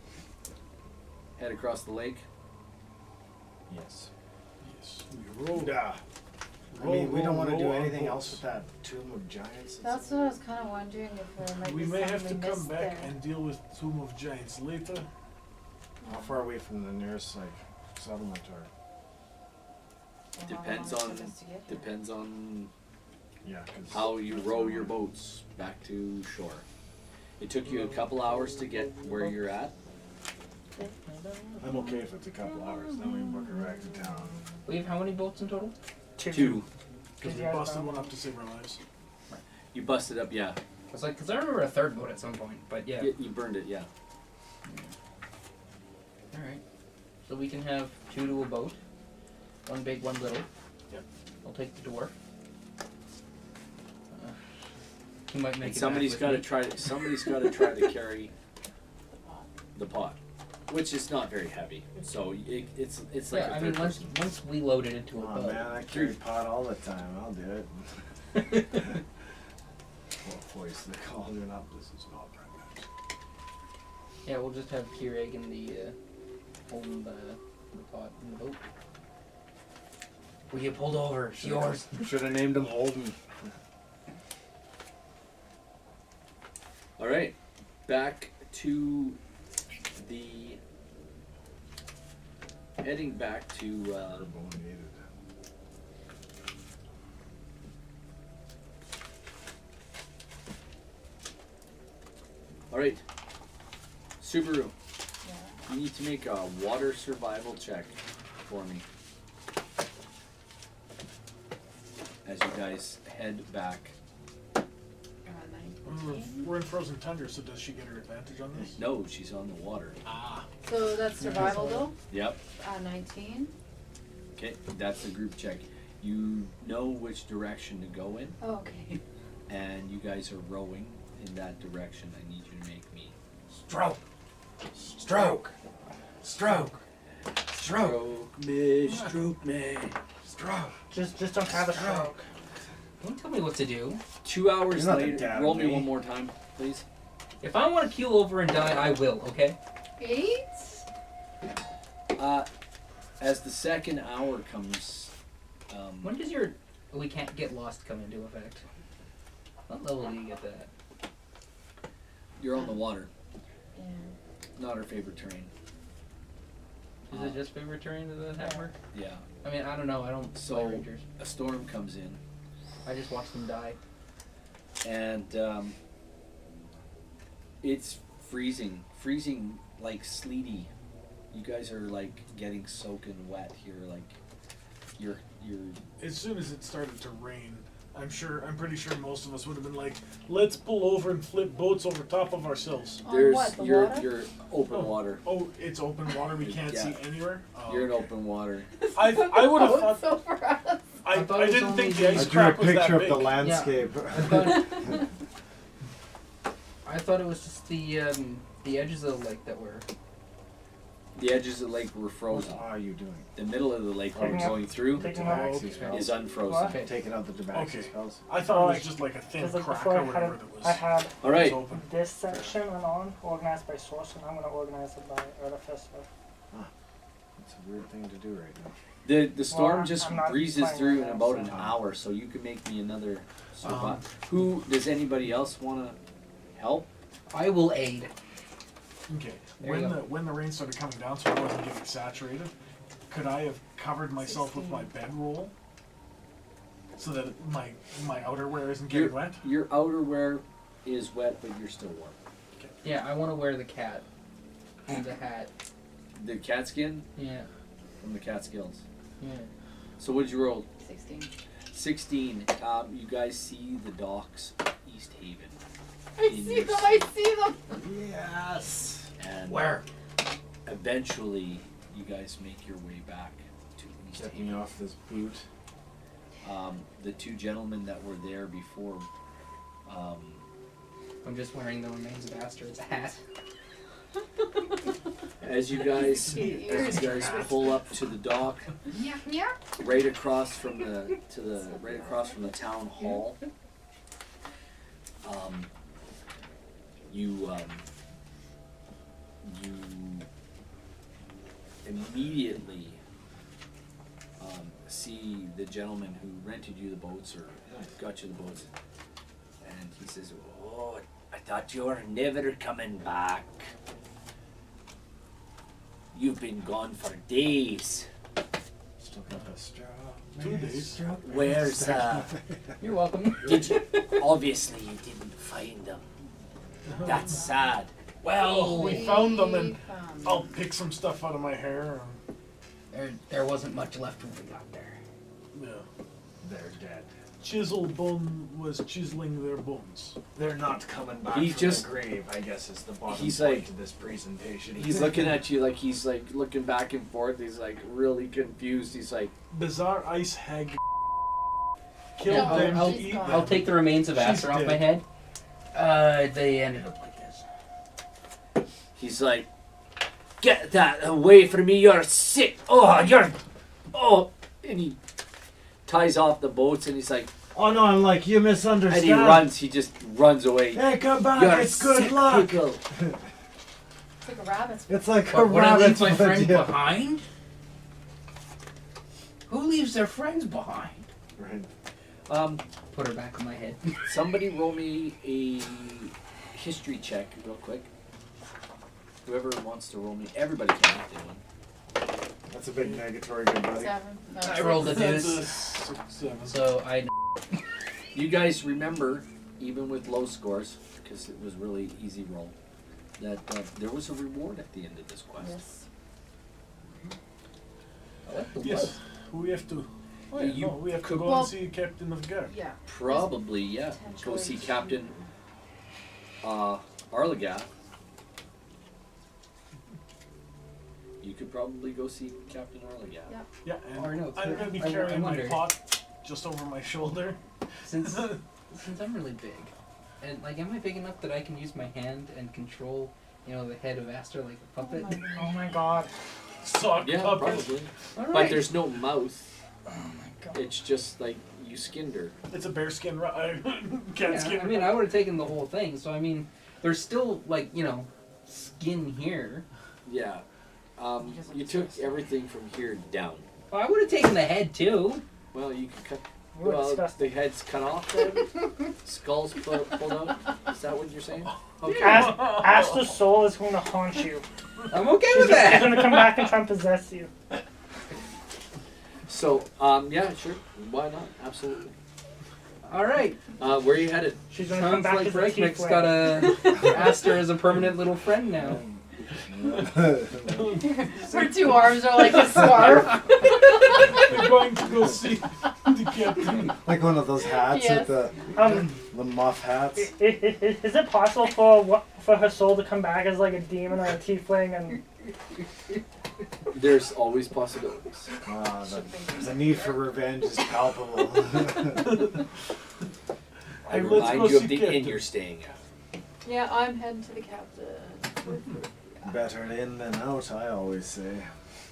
head across the lake. Yes. Yes. We roll. I mean, we don't want to do roll our anything boats. else with that Tomb of Giants. that's what I was kind of wondering if there might We be may have something to we come missed back there. and deal with Tomb of Giants later. How far away from the nearest like settlement or? Or how Depends long it on took us to get there. depends on Yeah, 'cause how you row your boats back to shore. It took you a couple hours to get where you're at. I'm okay if it's a couple hours. Then we can book her back to town. We have how many boats in total? 2. Because we Yeah, busted no. one up to save our lives. You busted up, yeah. I was like, because I remember a third boat at some point, but yeah. You burned it, yeah. Alright. So we can have 2 to a boat. 1 big, 1 little. Yep. I'll take the dwarf. He might make And it somebody's back got to with me. try. Somebody's got to try to carry the pot. which is not very heavy. So it's like Yeah, a I mean, third person. once we load it into a Oh boat. man, I carry pot all the time. I'll do it. What voice the cauldron up? This is not right. Yeah, we'll just have Keurig in the holding the pot in the boat. Will you pulled over? It's yours. Should have named him Holden. All right, back to the heading back to. All right, Subaru, Yeah. you need to make a water survival check for me as you guys head back. 19. We're in frozen tundra, so does she get her advantage on this? No, she's on the water. So that's survival though? Yep. 19. Okay, that's the group check. You know which direction to go in, Oh, okay. and you guys are rowing in that direction. I need you to make me. Stroke. Stroke. Stroke. Stroke. Stroke me. Stroke. Just don't have a stroke. Don't tell me what to do. 2 hours You're not the later, dad roll of me me. one more time, please. If I want to keel over and die, I will, okay? 8? As the second hour comes, When does your we can't get lost come into effect? What level do you get that? you're on the water. Yeah. Not our favorite terrain. Is it just favorite terrain of the hammer? Yeah. I mean, I don't know. I don't So- play Rangers. A storm comes in, I just watch them die. and it's freezing like sleety. You guys are like getting soaking wet here, like you're. As soon as it started to rain, I'm pretty sure most of us would have been like, let's pull over and flip boats over top of ourselves. On what? The water? You're open water. Oh, it's open water, we can't Yeah. see anywhere? Oh. You're in open water. I would have Oh, thought, it's so for us. I thought it was didn't only think the- the I ice drew a crap was that picture of big. the landscape. I thought it was just the edges of the lake that were. The edges of the lake were What frozen. are you doing? The middle of the lake we're Taking out- going through taking out- Tabaxi okay. spells. is unfrozen. What? Okay. Taking out the tabaxi Okay. spells. I thought it was Like- just like a thin Because like crack before or I had whatever it, that was. I had All right. was open. this section and on organized by source, and I'm gonna organize it by artificer. It's a weird thing to do right now. The storm Well, just I'm not breezes playing through right in now, about an so- hour, so you can make me another survival. Um, Who does anybody else want to help? I will aid. Okay. There you go. When the rain started coming down, so I wasn't getting saturated, could I have covered myself with my bedroll so that my outerwear isn't getting wet? Your outerwear is wet, but you're still warm. Yeah, I want to wear the cat and the hat. The cat skin Yeah, from the Catskills. yeah. So what did you roll? 16. 16. You guys see the docks of East Haven. I In see your them, I see them! Yes. And Where? eventually you guys make your way back to East Get me Haven. off this boot. The two gentlemen that were there before, I'm just wearing the remains of Astrid's hat. as you guys pull up to the dock, Yeah, yeah. right across from the town hall, you immediately see the gentleman who rented you the boats or got you the boats, and he says, "Oh, I thought you were never coming back. You've been gone for days. Still got the straw. 2 days. Where's You're welcome. Did you? Obviously, you didn't find them. That's sad. Well, We found them and found them. I'll pick some stuff out of my hair There wasn't much left when we got there. and They're dead. Chisel Bone was chiseling their bones. They're not coming back He from just- the grave, I guess is the bottom he's point like- to this presentation. he's looking at you like he's like looking back and forth. He's like really confused. He's like, Bizarre Ice Hag killed No, them I'll- to eat gone. them. I'll take the remains of She's Astrid off dead. my head. They ended up like this. he's like, Get that away from me, you're sick. Oh, and he ties off the boats and he's like, Oh no, I'm like, you misunderstand. and he just runs away. Hey, come back, You're it's good sick luck. people. It's like a rabbit's. It's like a What, would I leave rabbit's my friend foot, yeah. behind? Who leaves their friends behind? Right. Put her back on my head. Somebody roll me a history check real quick. Whoever wants to roll me, everybody can if they want. That's a big negatory, good buddy. 7. No, I rolled a That's deuce. a 6, 7. So I. You guys remember, even with low scores, because it was really easy roll, that there was a reward at the end of this quest. Yes. I like the Yes, we have to. Oh, yeah, You no, we have to could- go and see Captain of Guard. Yeah. Probably, yeah. Go see Captain Arlagath. You could probably go see Captain Arlagath. Yeah. Yeah, and Or no, I'm going to be I carrying my wonder. pot just over my shoulder. Since I'm really big, and like, am I big enough that I can use my hand and control, the head of Aster like a puppet? Oh my god. Sock Yeah, puppet. probably. All But right. there's no mouth. Oh my god. It's just like you skinned her. It's a bearskin. Cat Yeah, skin. I mean, I would have taken the whole thing. So I mean, there's still like skin here. Yeah. You took everything from here down. Well, I would have taken the head too. Well, you could cut. You were Well, disgusting. the head's cut off then? Skulls pulled out? Is that what you're saying? Okay. Aster's soul is going to haunt you. I'm okay She's with that. going to come back and try and possess you. So, yeah, sure. Why not? Absolutely. All right. Where are you headed? She's going to come Sounds back like as a Breakneck's tiefling. got a Aster as a permanent little friend now. Her 2 arms are like a scarf. We're going to go see the captain. Like one of those hats Yes. with Um, the muff hats. is it possible for her soul to come back as like a demon or a tiefling and There's always possibilities. The need for revenge is palpable. I Hey, let's remind go you of see the Captain. inn you're staying at. Yeah, I'm heading to the captain. Better in than out, I always say.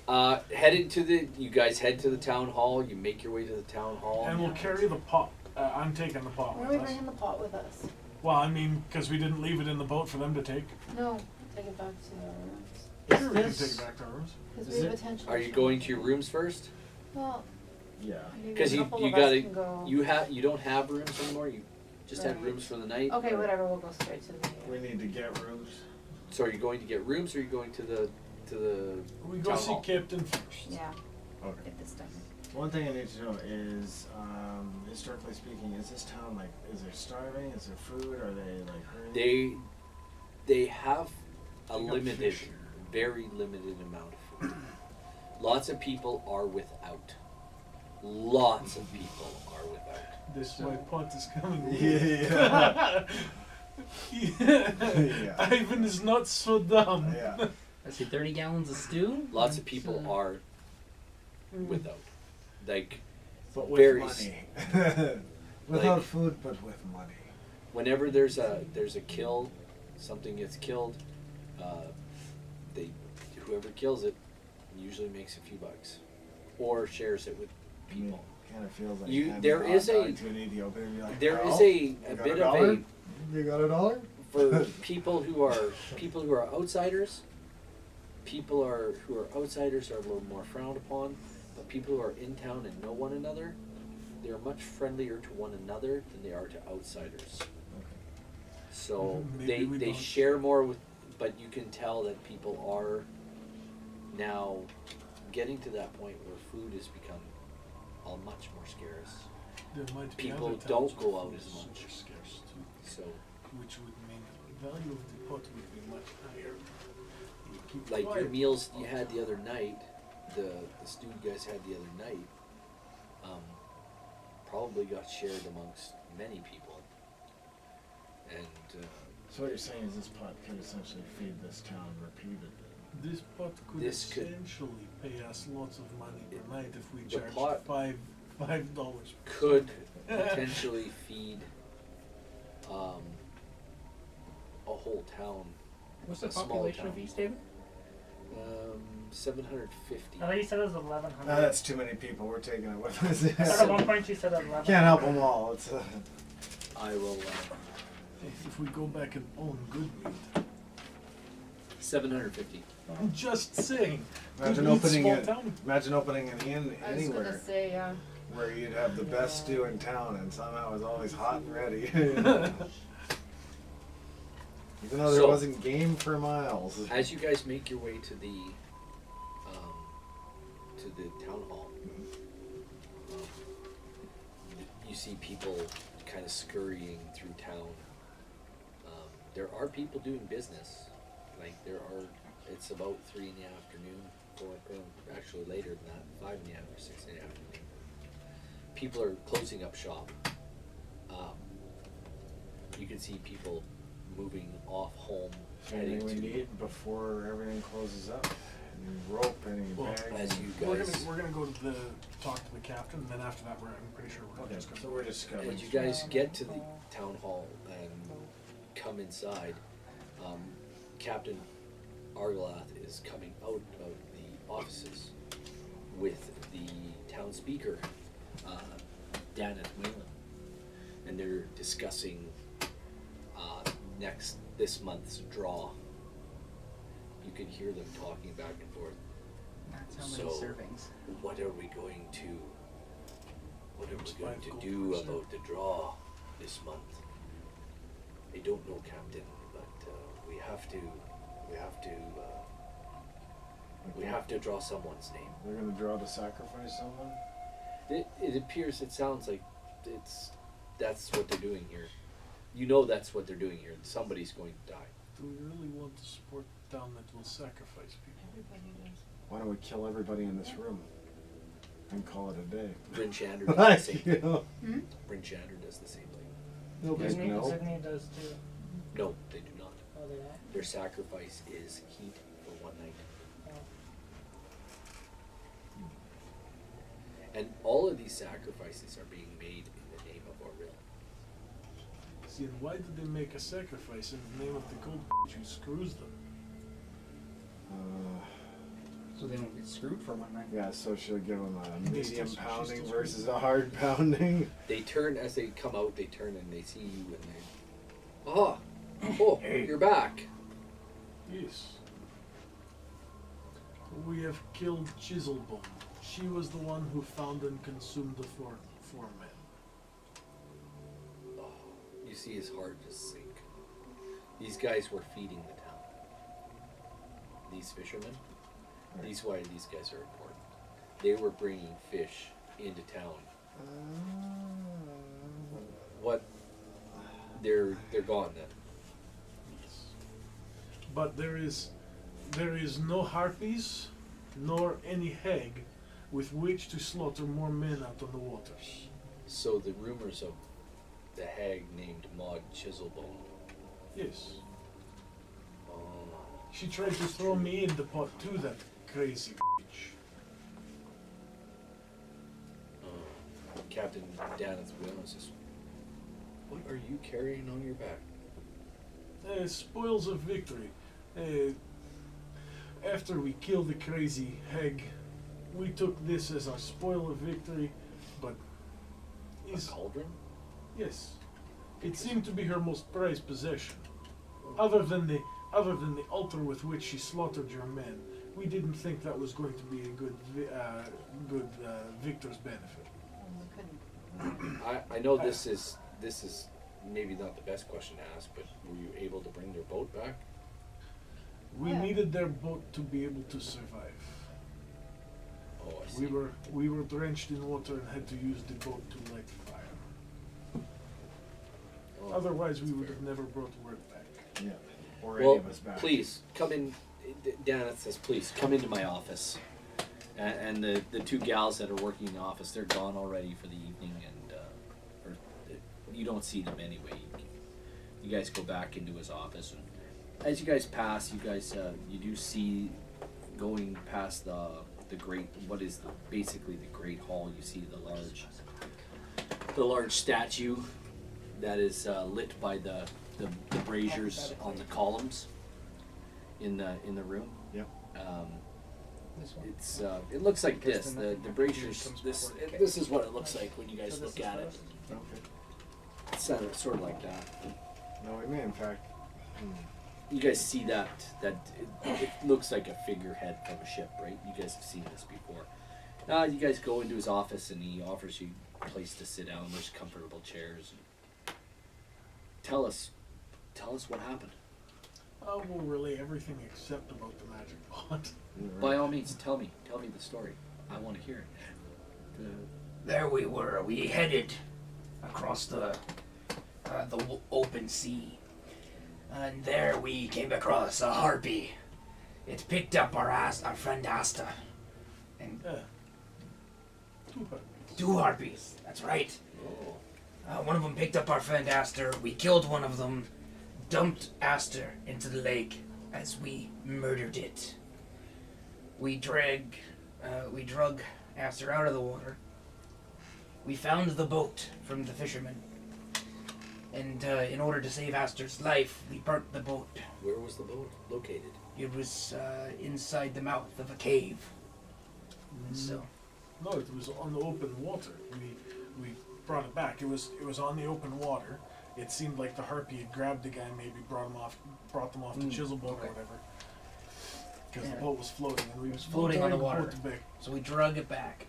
You guys head to the town hall. You make your way to the town hall. And we'll carry the pot. I'm taking the pot Why are with we us. bringing the pot with us? Well, I mean, because we didn't leave it in the boat for them to take. No, take it back to our rooms. Sure, we can take it back to our rooms. Because we have potential. Are you going to your rooms first? Well, Yeah. maybe 'Cause a you- couple you of us gotta- can go. You don't have rooms anymore. You just had Right. rooms for the night. Okay, whatever. We'll go straight to the. We need to get rooms. So are you going to get rooms, or are you going to the We go Town see hall. Captain first. Yeah. Okay. If it's done. One thing I need to know is, historically speaking, is this town like, is there starving? Is there food? Are they like hurting? They have a They got limited, fish. very limited amount of food. Lots of people are without. Lots of people are without. This my pot is coming. Yeah. Yeah. Ivan is not so dumb. Yeah. I see 30 gallons of stew. Lots of people are without. Like But with Berries. money. Without Like- food, but with money. whenever there's a kill, something gets killed, whoever kills it usually makes a few bucks, or shares it with people. Kind of feels like You- handing there a is hot a- dog to an Ethiopian and be like, There is "Well, a you got bit of dollar? a You got $1? for people who are outsiders. People who are outsiders are a little more frowned upon, but people who are in town and know one another, they're much friendlier to one another than they are to outsiders. So Maybe we they don't. share more with, but you can tell that people are now getting to that point where food has become much more scarce. There might be People other towns don't go where out food as is much. super scarce too, So which would mean the value of the pot would be much higher. You keep like your quiet meals you pot. had the other night, the stew you guys had the other night, probably got shared amongst many people. And So what you're saying is this pot could essentially feed this town repeatedly. This pot could This could- essentially pay us lots of money per night if we The charged pot $5 per could potentially feed a whole town. What's the A small population of town. East Haven? 750. I thought you said it was 1,100. That's too many people. We're taking it with us. I thought at one point you said 11. Can't help them all. It's I will. If we go back and own good meat. 750. I'm just saying. imagine good meat's opening small it. town. Imagine opening an inn I was anywhere gonna say, yeah. where you'd have the best stew in town, and somehow it's always hot and ready. Even though there So- wasn't game for miles. As you guys make your way to the town hall, you see people kind of scurrying through town. There are people doing business. Like it's about 3 in the afternoon, or actually later than that, 5 in the afternoon, 6 in the afternoon. People are closing up shop. You can see people moving off home, heading Anything we to. need before everything closes up? Any rope, any Well, bags? As you We're guys, gonna go to the talk to the captain, and then after that, I'm pretty sure we're Okay, just gonna so we're just going. as you guys get to the town hall and come inside, Captain Argalath is coming out of the offices with the town speaker, Daneth Whalen, and they're discussing this month's draw. You can hear them talking back and forth. That's how many So- servings. What are we going to Five gold do per about the draw this month? I don't know, Captain, but we have to draw someone's name. They're gonna draw to sacrifice someone. It sounds like that's what they're doing here. You know that's what they're doing here. Somebody's going to die. Do we really want to support a town that will sacrifice people? Everybody does. Why don't we kill everybody in this room and call it a day? Bryn Shander does the same You thing. know? Bryn Shander does the same thing. Nobody's Sydney, no. Sydney does too. No, they do not. Oh, they don't? Their sacrifice is heat for one night. Oh. And all of these sacrifices are being made in the name of Auril. See, and why did they make a sacrifice in the name of the gold who screws them? So they don't get screwed for one night. Yeah, so she'll give them a They still- medium she's pounding still versus a hard pounding. They turn, as they come out, they turn and they see you and they... Oh, you're back. Yes. We have killed Chiselbone. She was the one who found and consumed the four men. Oh, you see his heart just sink. These guys were feeding the town. These fishermen. These guys are important. They were bringing fish into town. What? They're gone then. Yes. But there is no harpies, nor any hag with which to slaughter more men out on the waters. So the rumors of the hag named Maud Chiselbone. Yes. Oh, She tried to throw me in the pot too, that crazy bitch. Captain Daneth Whalen says, "What are you carrying on your back?" Spoils of victory. After we killed the crazy hag, we took this as our spoil of victory, but A cauldron? yes, it seemed to be her most prized possession. Other than the altar with which she slaughtered your men, we didn't think that was going to be a good victor's benefit. We couldn't. I know this is maybe not the best question to ask, but were you able to bring their boat back? We Yeah. needed their boat to be able to survive. Oh, I see. We were drenched in water and had to use the boat to light fire. Oh, Otherwise, we that's would fair. have never brought word back. Yeah. Or Well, any of us back. please come in. Daneth says, "Please come into my office." And the two gals that are working in the office, they're gone already for the evening, and you don't see them anyway. You guys go back into his office, and as you guys pass, you do see going past the great, what is basically the great hall. You see the large statue that is lit by the braziers on the columns in the room. Yep. This one. It's it looks like Because this. then The bracers. comes This before the this is what it looks like when you guys So this look is at it. first? Okay. It's sort of like that. No, we may in fact. You guys see that it looks like a figurehead from a ship, right? You guys have seen this before. You guys go into his office and he offers you a place to sit down. There's comfortable chairs. Tell us what happened. We'll relay everything except about the magic wand. By all means, tell me the story. I want to hear it. There we were. We headed across the open sea, and there we came across a harpy. It picked up our friend Asta, and Yeah. 2 heartbeats. 2 harpies. That's right. Oh. One of them picked up our friend Aster. We killed one of them, dumped Aster into the lake as we murdered it. We drug Aster out of the water. We found the boat from the fishermen. And in order to save Aster's life, we burnt the boat. Where was the boat located? It was inside the mouth of a cave. So, No, it was on the open water. We brought it back. It was on the open water. It seemed like the harpy had grabbed the guy, maybe brought them off to Chiselboat okay. or whatever. Because Yeah. the boat was floating, and we was Floating on the boat water. to back so we drug it back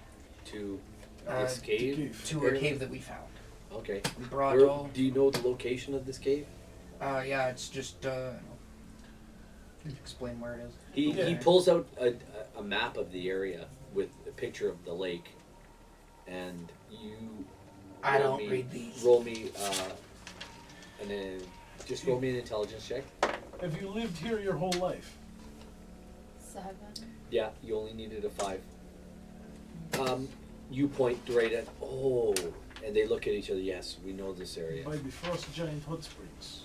To Uh, this to cave? cave. to a cave that we found. Okay. We brought Where, all. do you know the location of this cave? Yeah, it's just. Explain where it is. He Yeah. pulls out a map of the area with a picture of the lake, and you. I roll don't me- read these. Roll me, and then just roll me an intelligence check. Have you lived here your whole life? 7. Yeah, you only needed a 5. You point right at and they look at each other. Yes, we know this area. By the Frost Giant Hot Springs.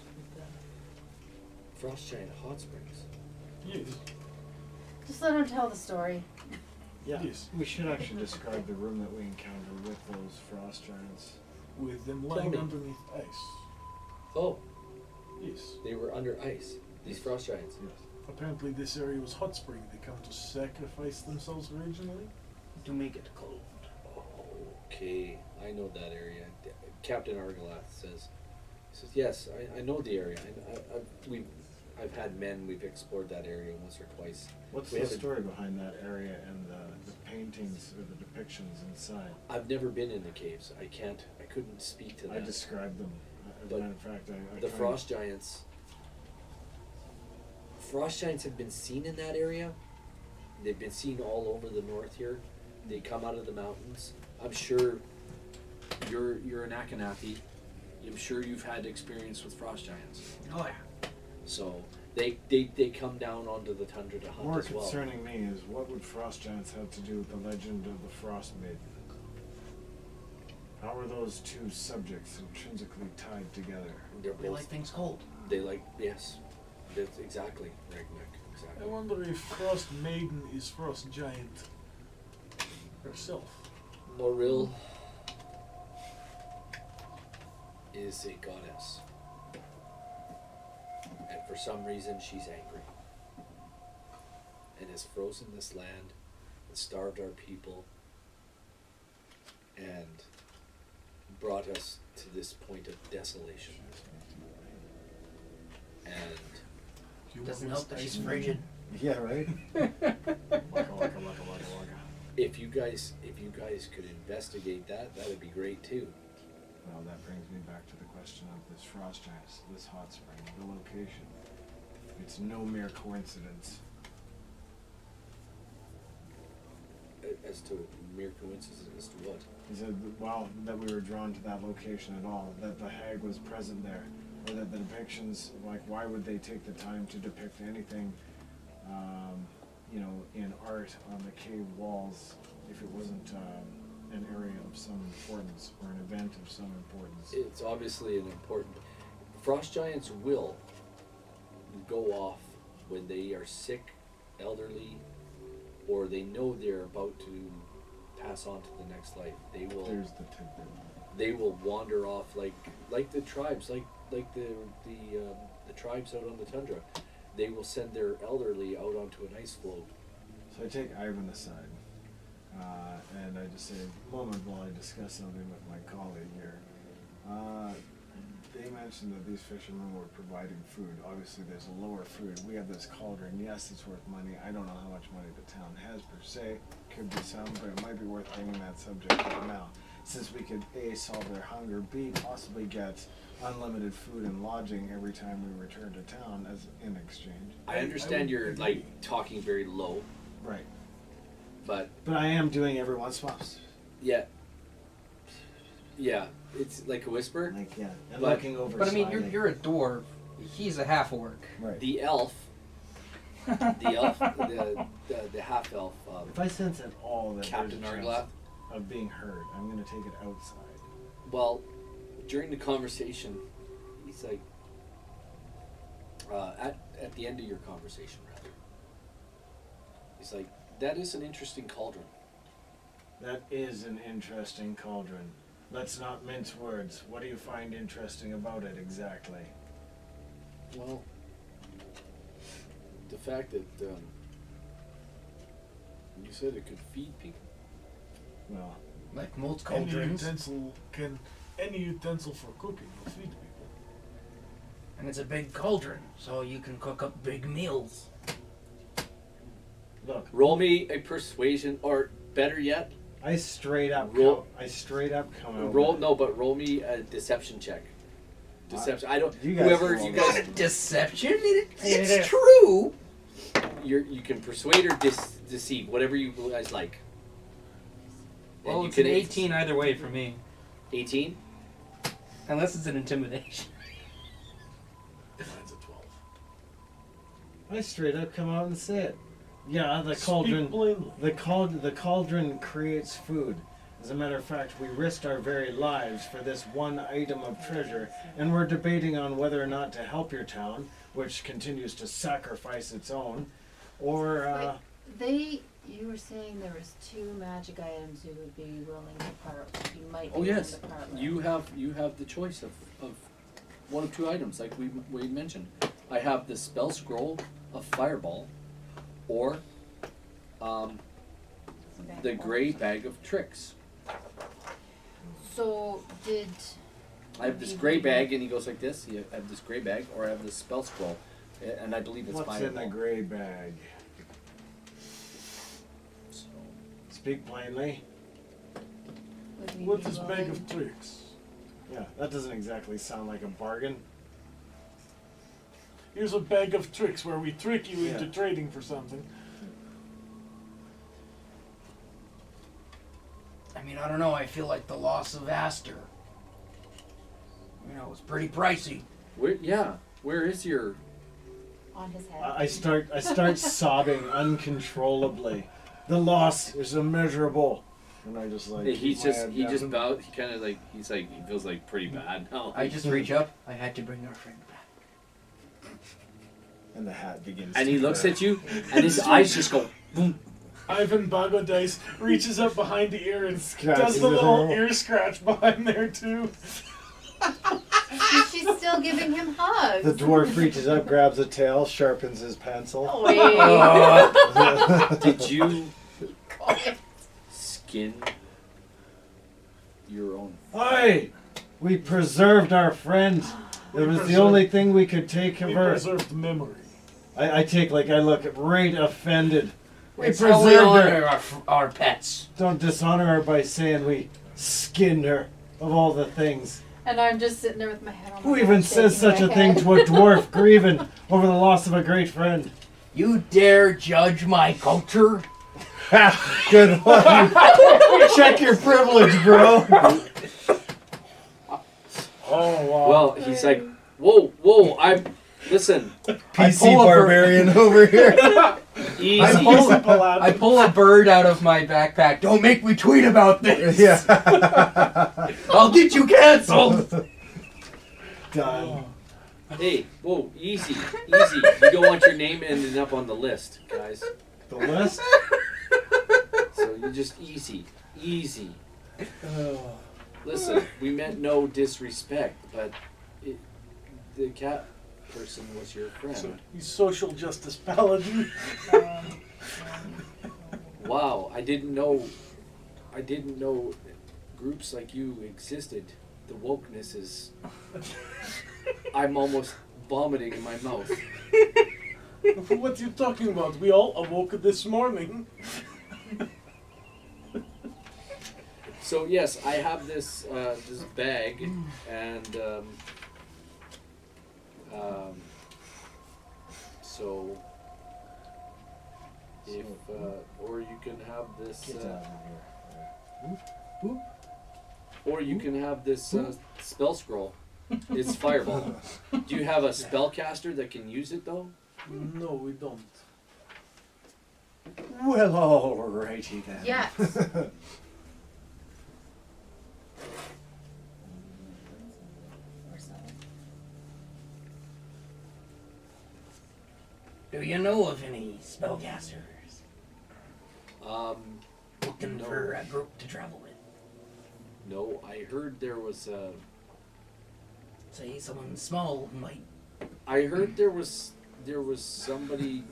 Frost Giant Hot Springs. Yes. Just let him tell the story. Yeah. Yes. We should actually describe the room that we encountered with those frost giants. With them Tell lying me. underneath ice. Oh, Yes. they were under ice. These frost giants. Yes. Apparently this area was hot spring. They come to sacrifice themselves originally. To make it cold. Okay, I know that area. Captain Argalath says, yes, I know the area. I've had men. We've explored that area once or twice. What's We the haven't- story behind that area and the paintings or the depictions inside? I've never been in the caves. I couldn't speak to that. I described them. As a But matter of fact, I The tried- frost giants. Frost giants have been seen in that area. They've been seen all over the north here. They come out of the mountains. I'm sure you're an Akhenathi. I'm sure you've had experience with frost giants. Oh yeah. So they come down onto the tundra to hunt More as well. concerning me is what would frost giants have to do with the legend of the Frostmaiden? How are those two subjects intrinsically tied together? They're We both, like things cold. they like yes. That's exactly, Ragnick. I Exactly. wonder if Frost Maiden is Frost Giant herself. Moril is a goddess. And for some reason she's angry. And has frozen this land and starved our people and brought us to this point of desolation. And You Doesn't want help me that to he's station frigid. Yeah, right? Waka. if you guys could investigate that, that would be great too. Well, that brings me back to the question of this frost giants, this hot spring, the location. It's no mere coincidence. As to mere coincidence as to what? He said, well, that we were drawn to that location at all, that the hag was present there, or that the depictions, like, why would they take the time to depict anything, in art on the cave walls if it wasn't an area of some importance or an event of some importance? It's obviously an important. Frost giants will go off when they are sick, elderly, or they know they're about to pass on to the next life. They will. There's the tidbit. They will wander off like the tribes, like the tribes out on the tundra. They will send their elderly out onto an ice floe So I take Ivan aside, and I just say, a moment while I discuss something with my colleague here. They mentioned that these fishermen were providing food. Obviously, there's a lower food. We have this cauldron. Yes, it's worth money. I don't know how much money the town has per se. Could be some, but it might be worth bringing that subject up now. Since we could A, solve their hunger, B, possibly get unlimited food and lodging every time we return to town as in exchange. I understand you're like talking very low, Right. but But I am doing everyone swaps. yeah, it's like a whisper. Like, yeah. And But- looking over But I mean, slyly. you're a dwarf. He's a half orc. Right. The elf, the half elf, If I sense at all that Captain there's a chance Arglath. of being heard, I'm going to take it outside. Well, during the conversation, he's like, at the end of your conversation, rather, he's like, that is an interesting cauldron. That is an interesting cauldron. Let's not mince words. What do you find interesting about it exactly? Well, the fact that you said it could feed people. Well, Like most Any cauldrons. utensil for cooking will feed people. And it's a big cauldron, so you can cook up big meals. look, Roll me a persuasion, or better yet, I straight up Roll- come over. roll me a deception check. Deception. I don't. You guys Whoever roll you that. guys, Deception? it It's is. true. you can persuade or deceive, whatever you guys like. And Well, you it's an can 18 either way for me. 18. Unless it's an intimidation. Mine's a 12. I straight up come out and say it. Yeah, the Speak cauldron. plainly. The cauldron creates food. As a matter of fact, we risked our very lives for this one item of treasure, and we're debating on whether or not to help your town, which continues to sacrifice its own, or You were saying there was 2 magic items you would be willing to part. You might be Oh willing yes, to part with. you have the choice of one of 2 items, like we mentioned. I have the spell scroll of Fireball, or the gray bag of tricks. So did I have this gray bag, and he goes like this. I have this gray bag, or I have this spell scroll, and I believe it's what's Fireball. in the gray bag? So, Speak plainly. would we What's be this bag willing- of tricks? Yeah, that doesn't exactly sound like a bargain. Here's a bag of tricks where we trick you into Yeah. trading for something. I mean, I don't know. I feel like the loss of Aster. You know, it's pretty pricey. where is your? on his head? I start sobbing uncontrollably. The loss is immeasurable, and I just like He keep my head down. bowed. He kind of like he feels like pretty bad now. I just reach up. I had to bring our friend back. And the hat begins. And to he looks flare. at you, and his eyes just go boom. Ivan Bagodice reaches up behind the ear and Scratches does the it little all. ear scratch behind there too. She's still giving him hugs. The dwarf reaches up, grabs a tail, sharpens his pencil. Oh, wait. Did you skin your own? Aye! We preserved our friend. It was the only thing we could take of We her. preserved memory. I look right offended. We It's how we preserved her. honor our pets. Don't dishonor her by saying we skinned her of all the things. And I'm just sitting there with my head on my Who head, even says shaking such a my thing head. to a dwarf grieving over the loss of a great friend? You dare judge my culture? Ha! Good one. Check your privilege, bro. Oh wow. Well, he's like, whoa, listen, PC pull a barbarian over here. easy. I pull a bird out of my backpack. Don't make me tweet about this. Yeah. I'll get you canceled. Done. Hey, whoa, easy. You don't want your name ending up on the list, guys. The list? So you just easy. Oh. Listen, we meant no disrespect, but the cat person was your friend. So he's social justice paladin. Wow, I didn't know groups like you existed. The wokeness is. I'm almost vomiting in my mouth. What are you talking about? We all awoke this morning. So yes, I have this this bag, and so if or you can have this, Get out of here. or you can have this spell scroll. It's fireball. Do you have a spellcaster that can use it though? No, we don't. Well, alrighty then. Yes. Do you know of any spellcasters Um, looking No. for a group to travel with? no. I heard there was a. Say someone small might. I heard there was somebody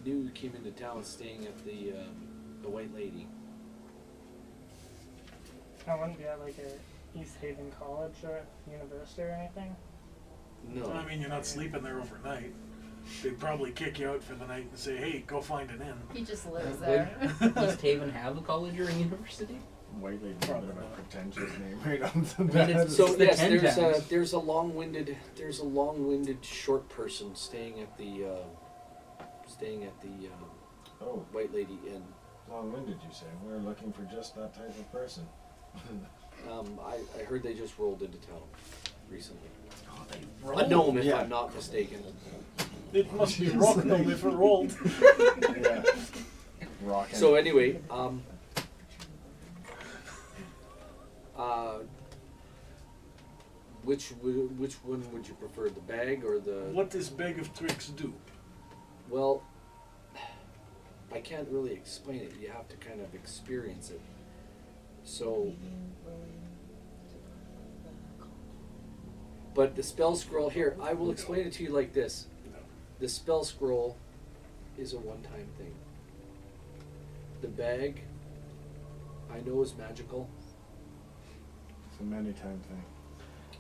new who came into town staying at the White Lady. I wouldn't be at like a East Haven College or university or anything. No. I mean, you're not sleeping there overnight. They'd probably kick you out for the night and say, hey, go find an inn. He just lives there. East Haven have a college or a university? White Lady, a bit of a pretentious name right on the mean, bat. it's- So the yes, 10 towns. there's a long-winded short person staying at the Oh, White Lady Inn. long-winded, you say? We're looking for just that type of person. I heard they just rolled into town recently. Oh, they A roll. gnome, if Yeah. I'm not mistaken. It must be rock gnome if it rolled. Yeah. Rockin'. So anyway, which one would you prefer, the bag or the? What does Bag of Tricks do? Well, I can't really explain it. You have to kind of experience it. So, but the spell scroll here, I will explain it to you like this. The spell scroll is a one-time thing. The bag, I know, is magical. It's a many-time thing.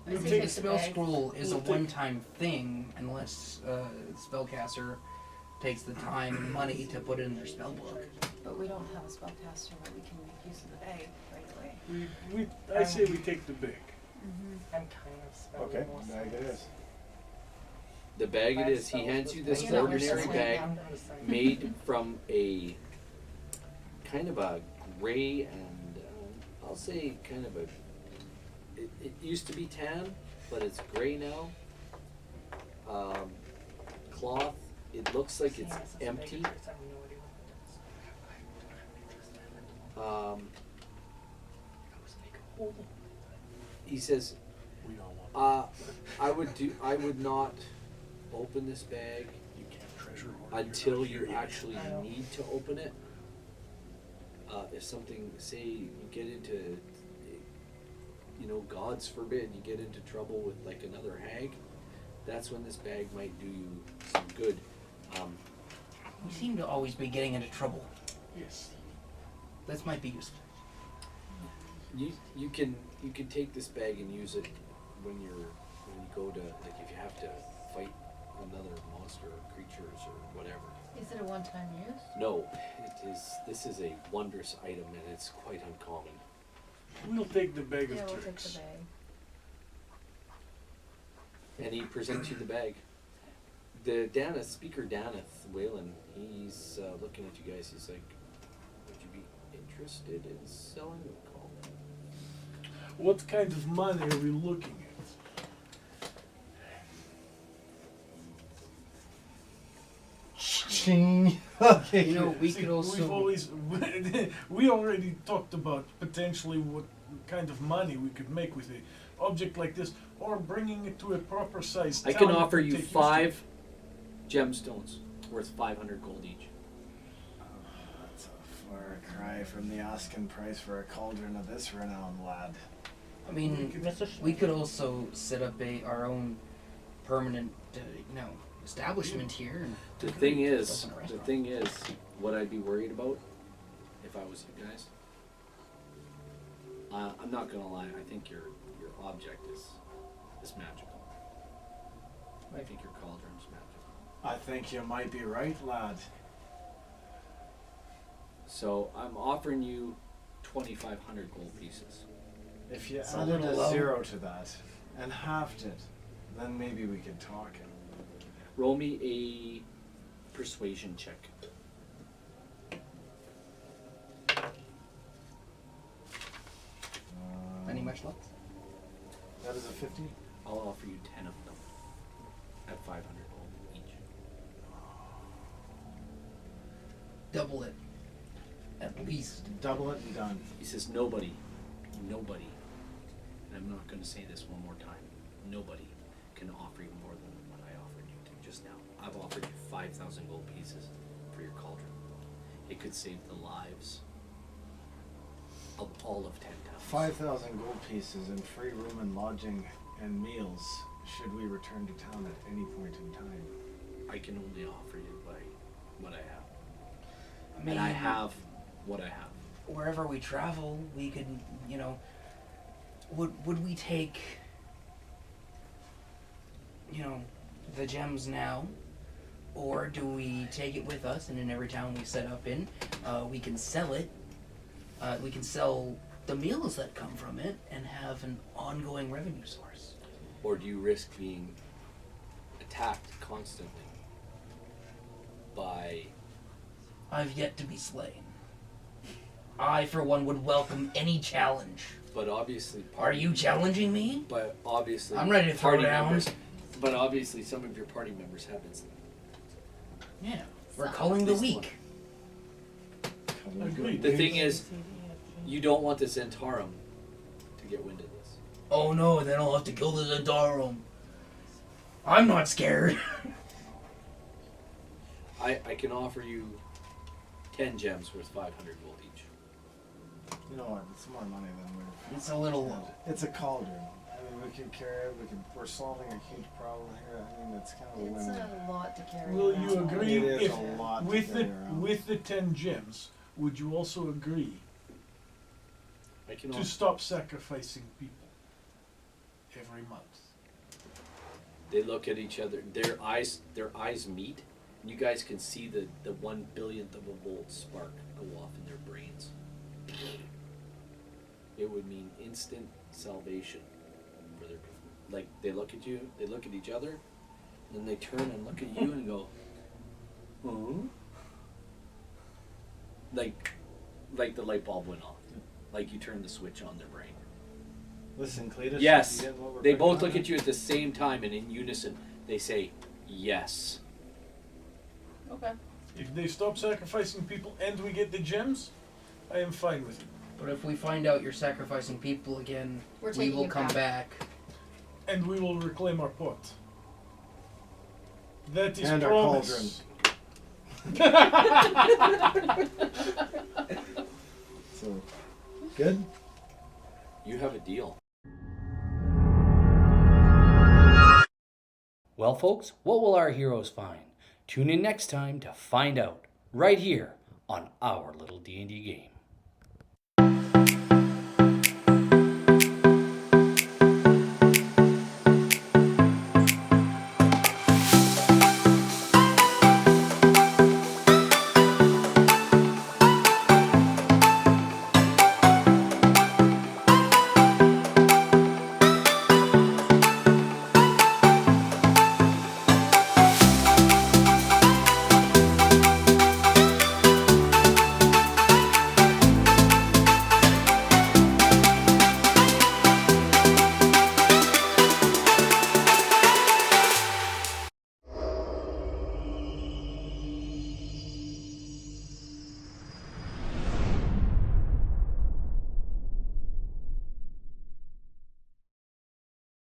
I You say The take take the spell bag. scroll is a We'll take- one-time thing unless the spellcaster takes the time and money to put it in their spell book. But we don't have a spellcaster where we can make use of the bag right away. I say we take the bag. I'm kind of spelling Okay, most bag it is. The bag it Five is. He spells hands with you this But you're not ordinary just bag saying I'm just saying. made from a kind of a gray and I'll say kind of a. It used to be tan, but it's gray now. Cloth. It looks like it's Seeing as empty. big as I have no idea what it is. He says, We don't want I would not open this bag You can't treasure hoard until you're you not here actually I know. need to open it. If something, say you get into, God's forbid, you get into trouble with like another hag, that's when this bag might do you some good. You seem to always be getting into trouble. yet. Yes. This might be useful. You can take this bag and use it when you go to, like, if you have to fight another monster or creatures or whatever. Is it a one-time use? No, this is a wondrous item and it's quite uncommon. We'll take the Bag Yeah, of we'll take Tricks. the bag. And he presents you the bag. The Speaker Daneth, Whalen, he's looking at you guys, he's like, would you be interested in selling the call? What kind of money are we looking at? Ching. Okay. You know, we See, could also. We've always we already talked about potentially what kind of money we could make with an object like this, or bringing it to a proper size. I can offer you 5 gemstones worth 500 gold each. That's a far cry from the asking price for a cauldron of this renown, lad. I mean, Mr. we could also set up our own permanent, establishment here. And The thing open is, a restaurant. what I'd be worried about if I was you guys. I'm not gonna lie. I think your object is magical. I think your cauldron's magical. I think you might be right, lad. So I'm offering you 2,500 gold pieces. If you It's a added little a low. 0 to that and halved it, then maybe we could talk. Roll me a persuasion check. Any much luck? That is a 50. I'll offer you 10 of them at 500 gold each. Double it. At least. Double it and done. He says nobody, and I'm not going to say this one more time, nobody can offer you more than what I offered you to just now. I've offered you 5,000 gold pieces for your cauldron. It could save the lives of all of 10 towns. 5,000 gold pieces and free room and lodging and meals should we return to town at any point in time. I can only offer you by what I have. I mean, And I have what I have. wherever we travel, we could, would we take, the gems now, or do we take it with us and in every town we set up in, we can sell it, we can sell the meals that come from it and have an ongoing revenue source? Or do you risk being attacked constantly by... I've yet to be slain. I, for one, would welcome any challenge. But obviously... Are you challenging me? But obviously... I'm ready to throw party down. members... But obviously some of your party members have been slain. Yeah. We're Some. culling the At least weak. Agreed. The thing is, you don't want the Zentarum to get wind of this. Oh no, then I'll have to kill the Zentarum. I'm not scared. I can offer you 10 gems worth 500 gold each. You know what? It's more money than we've. It's a little low. It's a cauldron. I mean, we can carry it. We're solving a huge problem here. I mean, it's kind of a It's win-win. a lot to carry. Will around. you agree It is if a lot to with carry around. with the 10 gems, would you also agree I can to offer... stop sacrificing people every month? They look at each other. Their eyes meet. And you guys can see the 1 billionth of a volt spark go off in their brains. It would mean instant salvation for their people. Like, they look at you, they look at each other, then they turn and look at you and go, huh? Like the light bulb went off. Like you turned the switch on their brain. Listen, Cletus. Yes. you getting what we're They putting both on look it? at you at the same time, and in unison, they say, yes. Okay. If they stop sacrificing people and we get the gems, I am fine with it. But if we find out you're sacrificing people again, We're we taking will it come back. And we will reclaim our pot. That is And our promise. So, good? You have a deal. Well, folks, what will our heroes find? Tune in next time to find out, right here on our little D&D game.